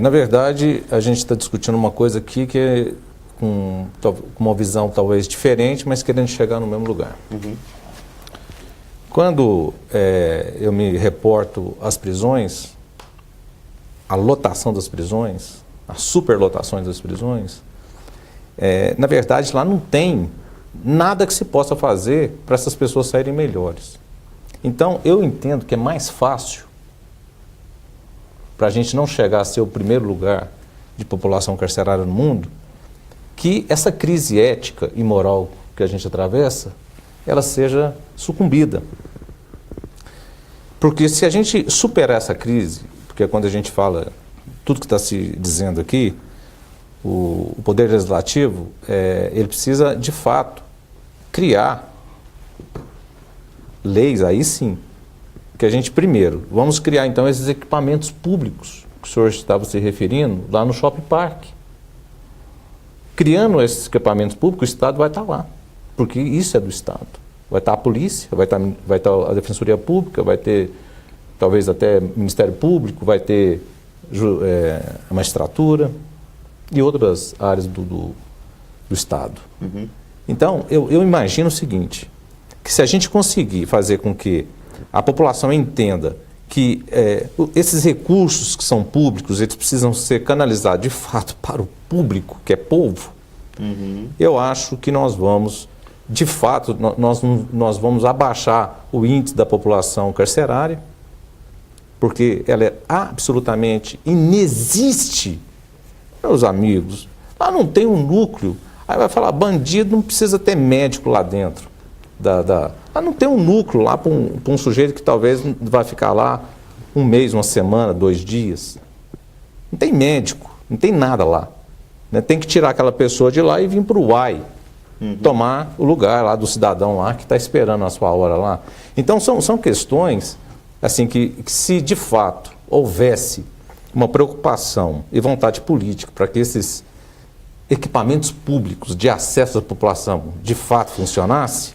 Na verdade, a gente está discutindo uma coisa aqui que é com uma visão talvez diferente, mas querendo chegar no mesmo lugar. Uhum. Quando eu me reporto às prisões, a lotação das prisões, as superlotações das prisões, na verdade lá não tem nada que se possa fazer para essas pessoas saírem melhores. Então eu entendo que é mais fácil para a gente não chegar a ser o primeiro lugar de população carcerária no mundo, que essa crise ética e moral que a gente atravessa, ela seja sucumbida. Porque se a gente superar essa crise, porque quando a gente fala tudo que está se dizendo aqui, o Poder Legislativo, ele precisa, de fato, criar leis, aí sim, que a gente, primeiro, vamos criar, então, esses equipamentos públicos que o senhor estava se referindo, lá no Shopping Park. Criando esses equipamentos públicos, o Estado vai estar lá, porque isso é do Estado. Vai estar a polícia, vai estar a Defensoria Pública, vai ter, talvez, até Ministério Público, vai ter a magistratura e outras áreas do Estado. Uhum. Então, eu imagino o seguinte, que se a gente conseguir fazer com que a população entenda que esses recursos que são públicos, eles precisam ser canalizados de fato para o público, que é povo, uhum, eu acho que nós vamos, de fato, nós vamos abaixar o índice da população carcerária, porque ela é absolutamente inexiste. Meus amigos, lá não tem um núcleo, aí vai falar, bandido não precisa ter médico lá dentro. Lá não tem um núcleo lá para um sujeito que talvez vai ficar lá um mês, uma semana, 2 dias. Não tem médico, não tem nada lá. Né? Tem que tirar aquela pessoa de lá e vir para o UAI, tomar o lugar lá do cidadão lá que está esperando a sua hora lá. Então são questões assim que se de fato houvesse uma preocupação e vontade política para que esses equipamentos públicos de acesso à população de fato funcionasse,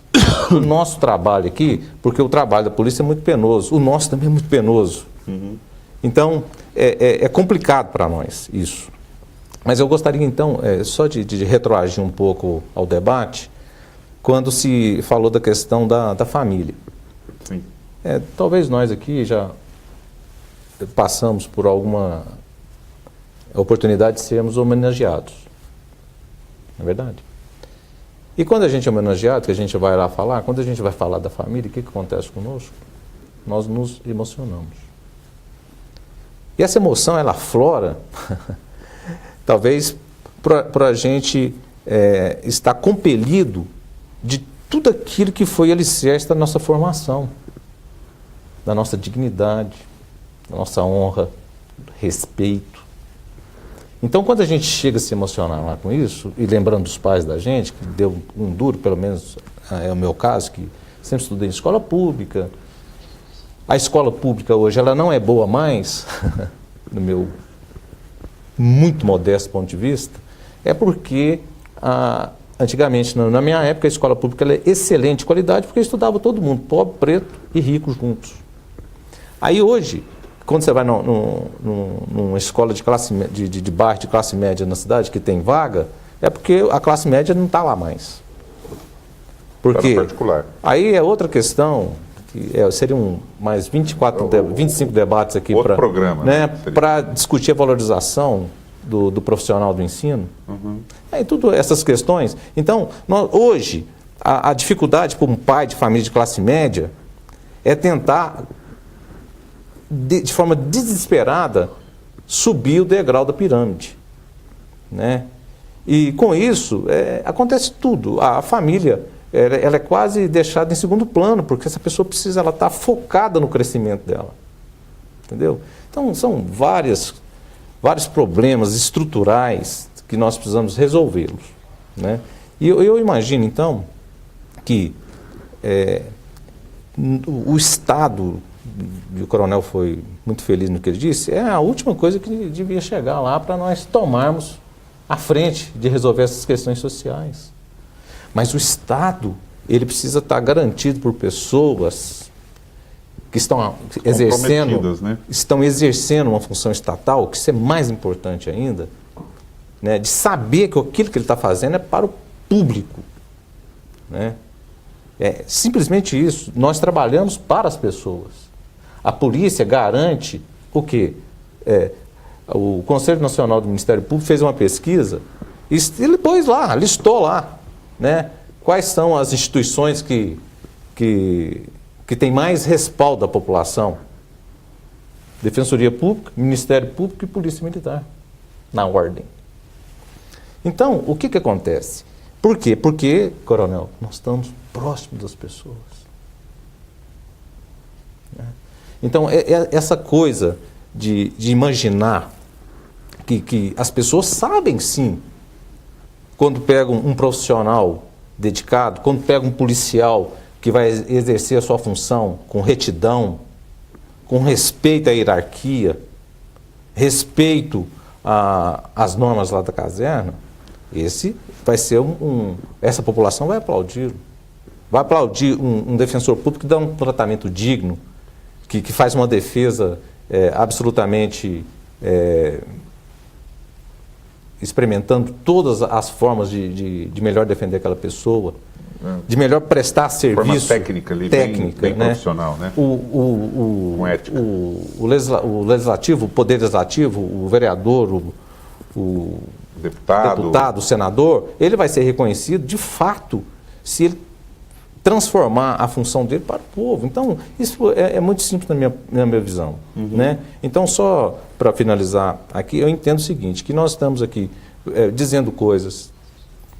o nosso trabalho aqui, porque o trabalho da polícia é muito penoso, o nosso também é muito penoso. uhum. Então, é complicado para nós isso. Mas eu gostaria então, só de retroagir um pouco ao debate, quando se falou da questão da família. Sim. Talvez nós aqui já passamos por alguma oportunidade de sermos homenageados. Não é verdade? E quando a gente é homenageado, que a gente vai lá falar, quando a gente vai falar da família, o que acontece conosco? Nós nos emocionamos. E essa emoção, ela aflora, talvez para a gente estar compelido de tudo aquilo que foi alicerce da nossa formação, da nossa dignidade, da nossa honra, respeito. Então, quando a gente chega a se emocionar lá com isso, e lembrando dos pais da gente, que deu um duro, pelo menos é o meu caso, que sempre estudei em escola pública. A escola pública hoje, ela não é boa mais, no meu muito modesto ponto de vista, é porque, antigamente, na minha época, a escola pública ela é excelente qualidade, porque estudava todo mundo, pobre, preto e rico juntos. Aí hoje, quando você vai numa escola de bairro de classe média na cidade, que tem vaga, é porque a classe média não está lá mais. Porque particular. Aí é outra questão, que seriam mais 25 debates aqui para discutir a valorização do profissional do ensino. Uhum. Tudo essas questões. Então, hoje, a dificuldade para um pai de família de classe média é tentar, de forma desesperada, subir o degrau da pirâmide, né? E com isso acontece tudo. A família ela é quase deixada em segundo plano, porque essa pessoa precisa, ela está focada no crescimento dela, entendeu? Então são várias vários problemas estruturais que nós precisamos resolvê-los, né? E eu imagino, então, que o Estado, e o coronel foi muito feliz no que ele disse, é a última coisa que devia chegar lá para nós tomarmos a frente de resolver essas questões sociais. Mas o Estado, ele precisa estar garantido por pessoas que estão exercendo uma função estatal, que isso é mais importante ainda, né, de saber que aquilo que ele está fazendo é para o público, né? É simplesmente isso. Nós trabalhamos para as pessoas. A polícia garante o quê? O Conselho Nacional do Ministério Público fez uma pesquisa e ele pôs lá, listou lá, né, quais são as instituições que têm mais respaldo da população. Defensoria Pública, Ministério Público e Polícia Militar, na ordem. Então, o que acontece? Por quê? Porque, coronel, nós estamos próximos das pessoas. Então, essa coisa de imaginar que as pessoas sabem sim, quando pegam um profissional dedicado, quando pegam um policial que vai exercer a sua função com retidão, com respeito à hierarquia, respeito às normas lá da caserna, esse vai ser essa população vai aplaudir. Vai aplaudir um defensor público que dá um tratamento digno, que faz uma defesa absolutamente experimentando todas as formas de melhor defender aquela pessoa, de melhor prestar serviço. Forma técnica ali, bem né? profissional, né? Com ética. O legislativo, o poder legislativo, o vereador, o deputado, o senador, ele vai ser reconhecido de fato se ele transformar a função dele para o povo. Então, isso é muito simples na minha visão. Né? Então, só para finalizar aqui, eu entendo o seguinte, que nós estamos aqui dizendo coisas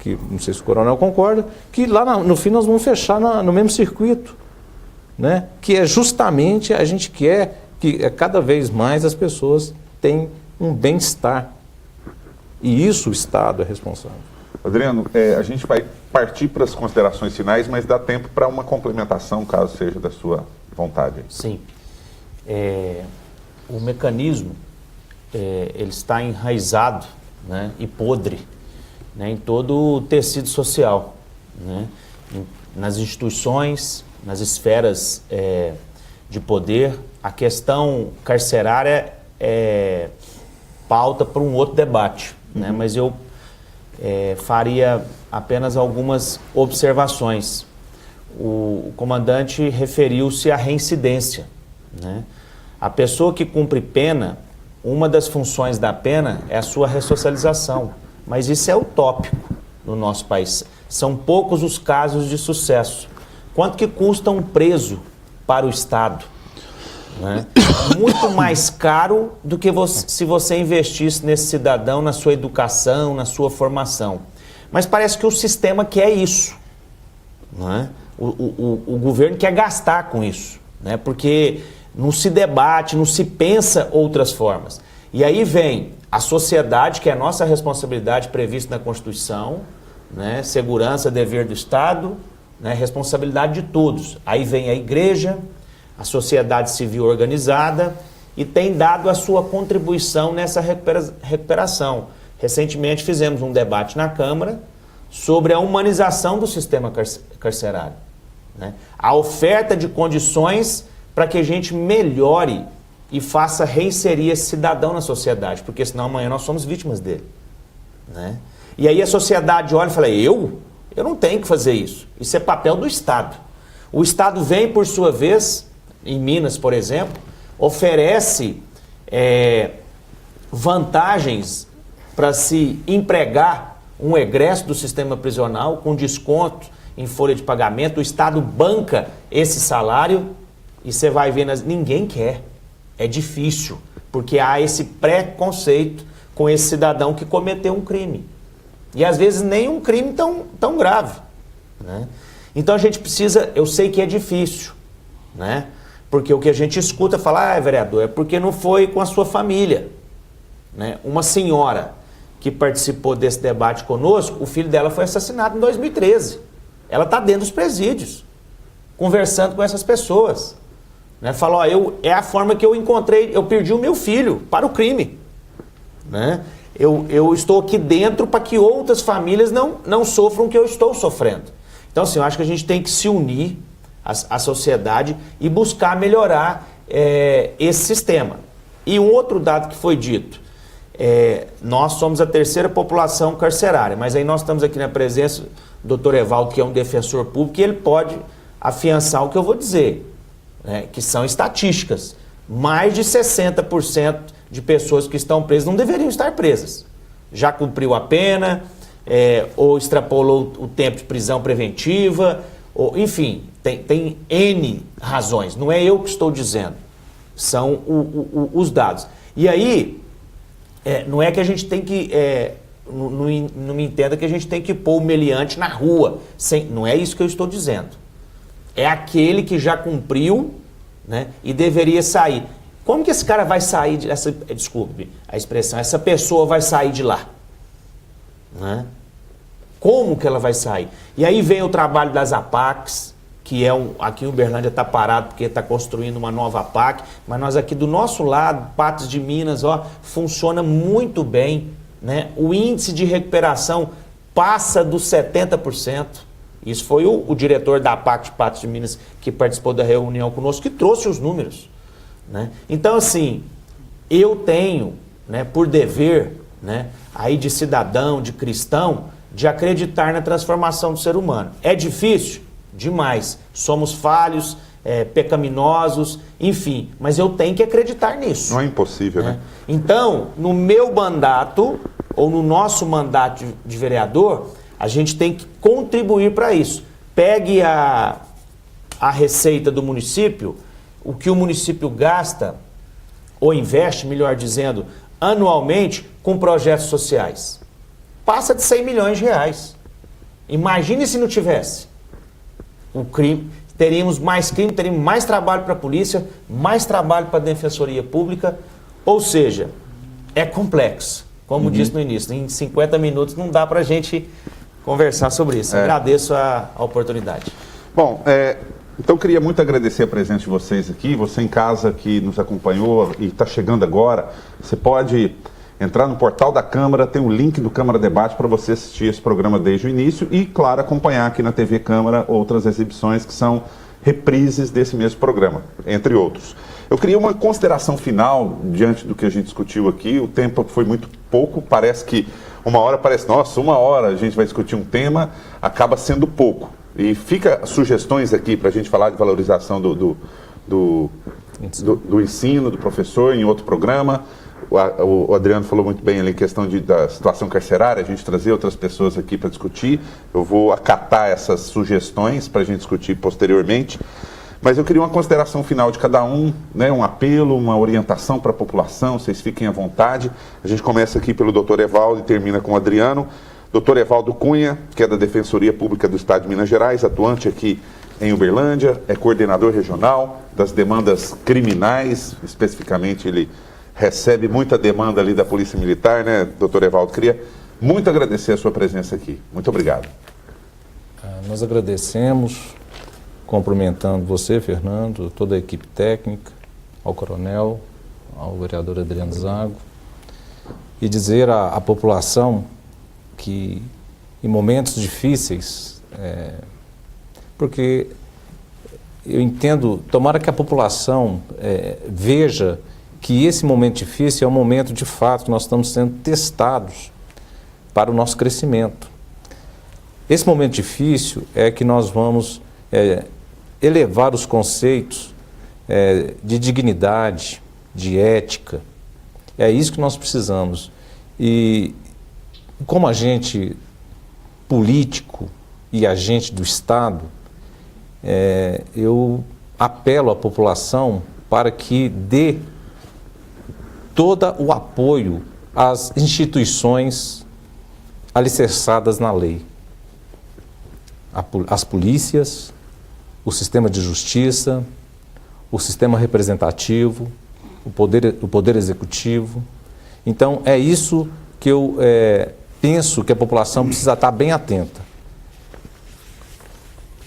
que, não sei se o coronel concorda, que lá no fim nós vamos fechar no mesmo circuito, né? Que é justamente a gente quer que cada vez mais as pessoas tenham um bem-estar. E isso o Estado é responsável. Adriano, a gente vai partir para as considerações finais, mas dá tempo para uma complementação, caso seja da sua vontade. Sim. O mecanismo, ele está enraizado, né, e podre, né, em todo o tecido social, né, nas instituições, nas esferas de poder. A questão carcerária é pauta para um outro debate, né, mas eu faria apenas algumas observações. O comandante referiu-se à reincidência, né? A pessoa que cumpre pena, uma das funções da pena é a sua ressocialização, mas isso é utópico no nosso país. São poucos os casos de sucesso. Quanto que custa um preso para o Estado? Né? Muito mais caro do que se você investisse nesse cidadão, na sua educação, na sua formação. Mas parece que o sistema quer isso. Né? O governo quer gastar com isso, né? Porque não se debate, não se pensa outras formas. E aí vem a sociedade, que é a nossa responsabilidade prevista na Constituição, né? Segurança, dever do Estado, né? Responsabilidade de todos. Aí vem a igreja, a sociedade civil organizada, e tem dado a sua contribuição nessa recuperação. Recentemente fizemos um debate na Câmara sobre a humanização do sistema carcerário, né? A oferta de condições para que a gente melhore e faça reinserir esse cidadão na sociedade, porque senão amanhã nós somos vítimas dele, né? E aí a sociedade olha e fala, eu não tenho que fazer isso. Isso é papel do Estado. O Estado vem, por sua vez, em Minas, por exemplo, oferece vantagens para se empregar um egresso do sistema prisional com desconto em folha de pagamento. O Estado banca esse salário e você vai ver, ninguém quer. É difícil, porque há esse preconceito com esse cidadão que cometeu um crime. E às vezes nem um crime tão grave, né? Então a gente precisa, eu sei que é difícil, né? Porque o que a gente escuta falar, vereador, é porque não foi com a sua família. né? Uma senhora que participou desse debate conosco, o filho dela foi assassinado em 2013. Ela está dentro dos presídios, conversando com essas pessoas. Né? Falou, é a forma que eu encontrei, eu perdi o meu filho para o crime. Né? Eu estou aqui dentro para que outras famílias não sofram o que eu estou sofrendo. Então, assim, eu acho que a gente tem que se unir, a sociedade, e buscar melhorar esse sistema. E um outro dado que foi dito, nós somos a terceira população carcerária, mas aí nós estamos aqui na presença do Dr. Evaldo, que é um defensor público, e ele pode afiançar o que eu vou dizer, né, que são estatísticas. Mais de 60% de pessoas que estão presas não deveriam estar presas. Já cumpriu a pena, ou extrapolou o tempo de prisão preventiva, ou, enfim, tem N razões. Não é eu que estou dizendo, são os dados. E aí, não é que a gente tem que... não me entenda que a gente tem que pôr o meliante na rua. Não é isso que eu estou dizendo. É aquele que já cumpriu, né, e deveria sair. Como que esse cara vai sair desculpe a expressão, essa pessoa vai sair de lá? Né? Como que ela vai sair? E aí vem o trabalho das APACs, que aqui em Uberlândia está parado porque está construindo uma nova APAC, mas nós aqui do nosso lado, Patos de Minas, funciona muito bem. Né? O índice de recuperação passa dos 70%. Isso foi o diretor da APAC de Patos de Minas, que participou da reunião conosco, que trouxe os números. Né? Então, assim, eu tenho, né, por dever, né, aí de cidadão, de cristão, de acreditar na transformação do ser humano. É difícil? Demais. Somos falhos, pecaminosos, enfim, mas eu tenho que acreditar nisso. Não é impossível, né? Então, no meu mandato, ou no nosso mandato de vereador, a gente tem que contribuir para isso. Pegue a receita do município, o que o município gasta, ou investe, melhor dizendo, anualmente com projetos sociais. Passa de 100 milhões de reais. Imagine se não tivesse o crime. Teríamos mais crime, teríamos mais trabalho para a polícia, mais trabalho para a defensoria pública. Ou seja, é complexo. Como disse no início, em 50 minutos não dá para a gente conversar sobre isso. Agradeço a oportunidade. Bom, então queria muito agradecer a presença de vocês aqui. Você em casa que nos acompanhou e está chegando agora, você pode entrar no portal da Câmara, tem o link do Câmara Debate para você assistir esse programa desde o início e, claro, acompanhar aqui na TV Câmara outras exibições que são reprises desse mesmo programa, entre outros. Eu queria uma consideração final diante do que a gente discutiu aqui. O tempo foi muito pouco, parece que uma hora a gente vai discutir um tema, acaba sendo pouco. E fica sugestões aqui para a gente falar de valorização do ensino, do professor em outro programa. O Adriano falou muito bem ali, questão da situação carcerária, a gente trazer outras pessoas aqui para discutir. Eu vou acatar essas sugestões para a gente discutir posteriormente. Mas eu queria uma consideração final de cada um, né, um apelo, uma orientação para a população, vocês fiquem à vontade. A gente começa aqui pelo Dr. Evaldo e termina com o Adriano. Dr. Evaldo Cunha, que é da Defensoria Pública do Estado de Minas Gerais, atuante aqui em Uberlândia, é coordenador regional das demandas criminais, especificamente ele recebe muita demanda ali da Polícia Militar, né, doutor Evaldo? Queria muito agradecer a sua presença aqui. Muito obrigado. Nós agradecemos, cumprimentando você, Fernando, toda a equipe técnica, ao coronel, ao vereador Adriano Zago, e dizer à população que em momentos difíceis, porque eu entendo, tomara que a população veja que esse momento difícil é um momento de fato que nós estamos sendo testados para o nosso crescimento. Esse momento difícil é que nós vamos elevar os conceitos de dignidade, de ética. É isso que nós precisamos. E como agente político e agente do Estado, eu apelo à população para que dê todo o apoio às instituições alicerçadas na lei. As polícias, o sistema de justiça, o sistema representativo, o poder executivo Então, é isso que eu penso que a população precisa estar bem atenta.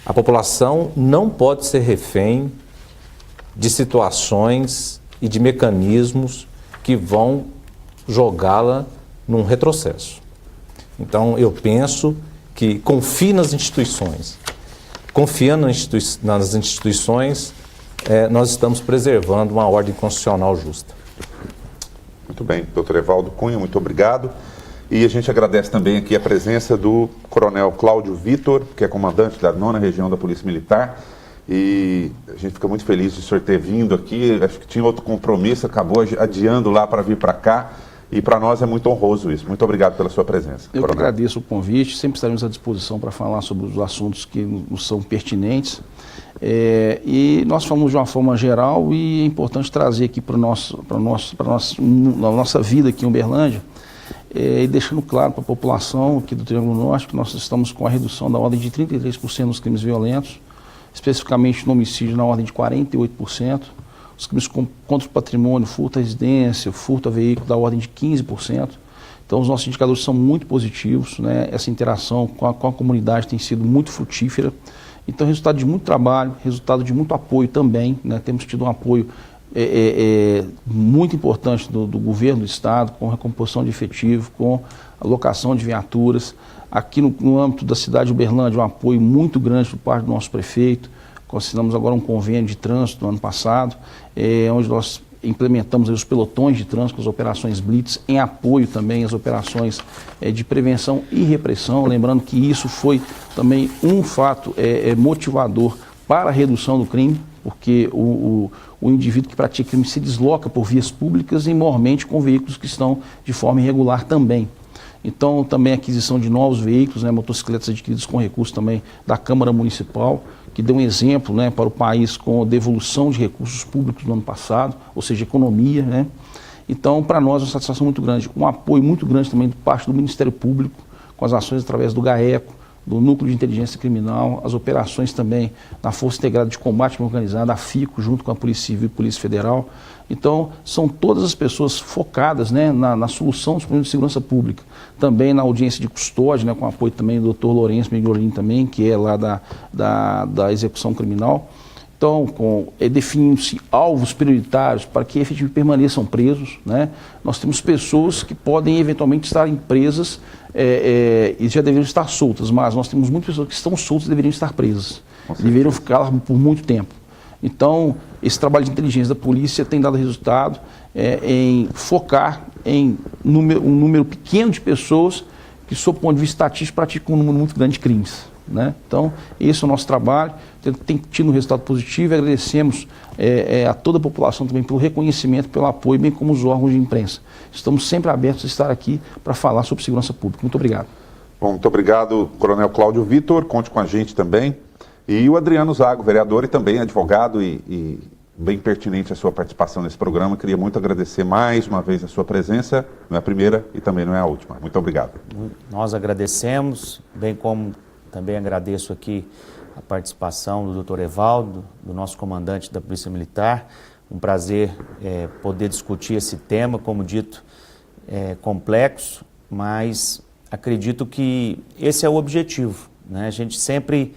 A população não pode ser refém de situações e de mecanismos que vão jogá-la num retrocesso. Então, eu penso que confie nas instituições. Confiando nas instituições, nós estamos preservando uma ordem constitucional justa. Muito bem, doutor Evaldo Cunha, muito obrigado. E a gente agradece também aqui a presença do coronel Cláudio Vitor, que é comandante da 9ª Região da Polícia Militar. E a gente fica muito feliz de o senhor ter vindo aqui. Acho que tinha outro compromisso, acabou adiando lá para vir para cá. E para nós é muito honroso isso. Muito obrigado pela sua presença. Eu que agradeço o convite, sempre estaremos à disposição para falar sobre os assuntos que nos são pertinentes. E nós falamos de uma forma geral e é importante trazer aqui para a nossa vida aqui em Uberlândia, e deixando claro para a população aqui do Triângulo Norte que nós estamos com a redução da ordem de 33% nos crimes violentos, especificamente no homicídio na ordem de 48%, os crimes contra o patrimônio, furto à residência, furto a veículo da ordem de 15%. Então os nossos indicadores são muito positivos, né? Essa interação com a comunidade tem sido muito frutífera. Então resultado de muito trabalho, resultado de muito apoio também, né? Temos tido um apoio muito importante do governo do estado, com recomposição de efetivo, com alocação de viaturas. Aqui no âmbito da cidade de Uberlândia, um apoio muito grande por parte do nosso prefeito. Assinamos agora um convênio de trânsito no ano passado, onde nós implementamos os pelotões de trânsito, as operações Blitz, em apoio também às operações de prevenção e repressão. Lembrando que isso foi também um fato motivador para a redução do crime, porque o indivíduo que pratica crime se desloca por vias públicas e, mormente, com veículos que estão de forma irregular também. Então, também a aquisição de novos veículos, né, motocicletas adquiridas com recursos também da Câmara Municipal, que deu um exemplo, né, para o país com a devolução de recursos públicos no ano passado, ou seja, economia, né? Então, para nós, é uma satisfação muito grande, um apoio muito grande também de parte do Ministério Público, com as ações através do GAECO, do Núcleo de Inteligência Criminal, as operações também da Força Integrada de Combate Organizado, a FICO, junto com a Polícia Civil e Polícia Federal. Então, são todas as pessoas focadas, né, na solução dos problemas de segurança pública. Também na audiência de custódia, né, com apoio também do Dr. Lourenço Migolini também, que é lá da execução criminal. Então, definindo-se alvos prioritários para que efetivamente permaneçam presos, né? Nós temos pessoas que podem eventualmente estar presas e já deveriam estar soltas, mas nós temos muitas pessoas que estão soltas e deveriam estar presas. Deveriam ficar lá por muito tempo. Então, esse trabalho de inteligência da polícia tem dado resultado em focar em um número pequeno de pessoas que, sob o ponto de vista estatístico, praticam um número muito grande de crimes, né? Então, esse é o nosso trabalho, tem tido um resultado positivo e agradecemos a toda a população também pelo reconhecimento, pelo apoio, bem como os órgãos de imprensa. Estamos sempre abertos a estar aqui para falar sobre segurança pública. Muito obrigado. Bom, muito obrigado, coronel Cláudio Vitor, conte com a gente também. E o Adriano Zago, vereador e também advogado e bem pertinente a sua participação nesse programa. Queria muito agradecer mais uma vez a sua presença, não é a primeira e também não é a última. Muito obrigado. Nós agradecemos, bem como também agradeço aqui a participação do doutor Evaldo, do nosso comandante da Polícia Militar. Um prazer poder discutir esse tema, como dito, complexo, mas acredito que esse é o objetivo, né? A gente sempre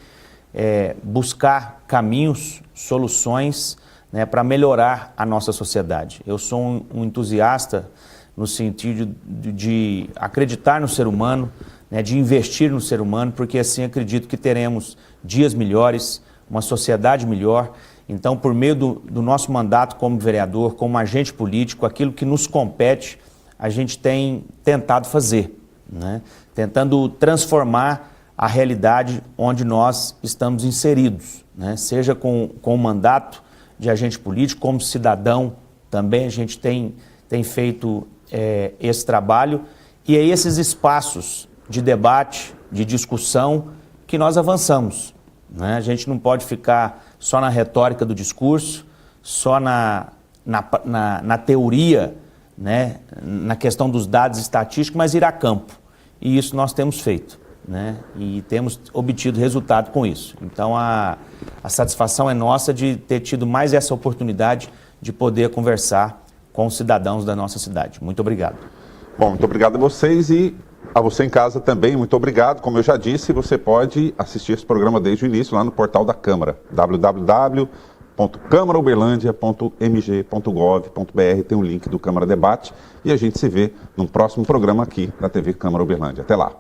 buscar caminhos, soluções, né, para melhorar a nossa sociedade. Eu sou um entusiasta no sentido de acreditar no ser humano, né, de investir no ser humano, porque assim acredito que teremos dias melhores, uma sociedade melhor. Então, por meio do nosso mandato como vereador, como agente político, aquilo que nos compete, a gente tem tentado fazer, né, tentando transformar a realidade onde nós estamos inseridos, né? Seja com o mandato de agente político, como cidadão também a gente tem feito esse trabalho, e é esses espaços de debate, de discussão que nós avançamos, né? A gente não pode ficar só na retórica do discurso, só na teoria, né? Na questão dos dados estatísticos, mas ir a campo, e isso nós temos feito, né? E temos obtido resultado com isso. Então a satisfação é nossa de ter tido mais essa oportunidade de poder conversar com os cidadãos da nossa cidade. Muito obrigado. Bom, muito obrigado a vocês e a você em casa também, muito obrigado. Como eu já disse, você pode assistir esse programa desde o início lá no portal da Câmara, www.câmarauberlandia.mg.gov.br, tem um link do Câmara Debate e a gente se vê no próximo programa aqui da TV Câmara Uberlândia. Até lá.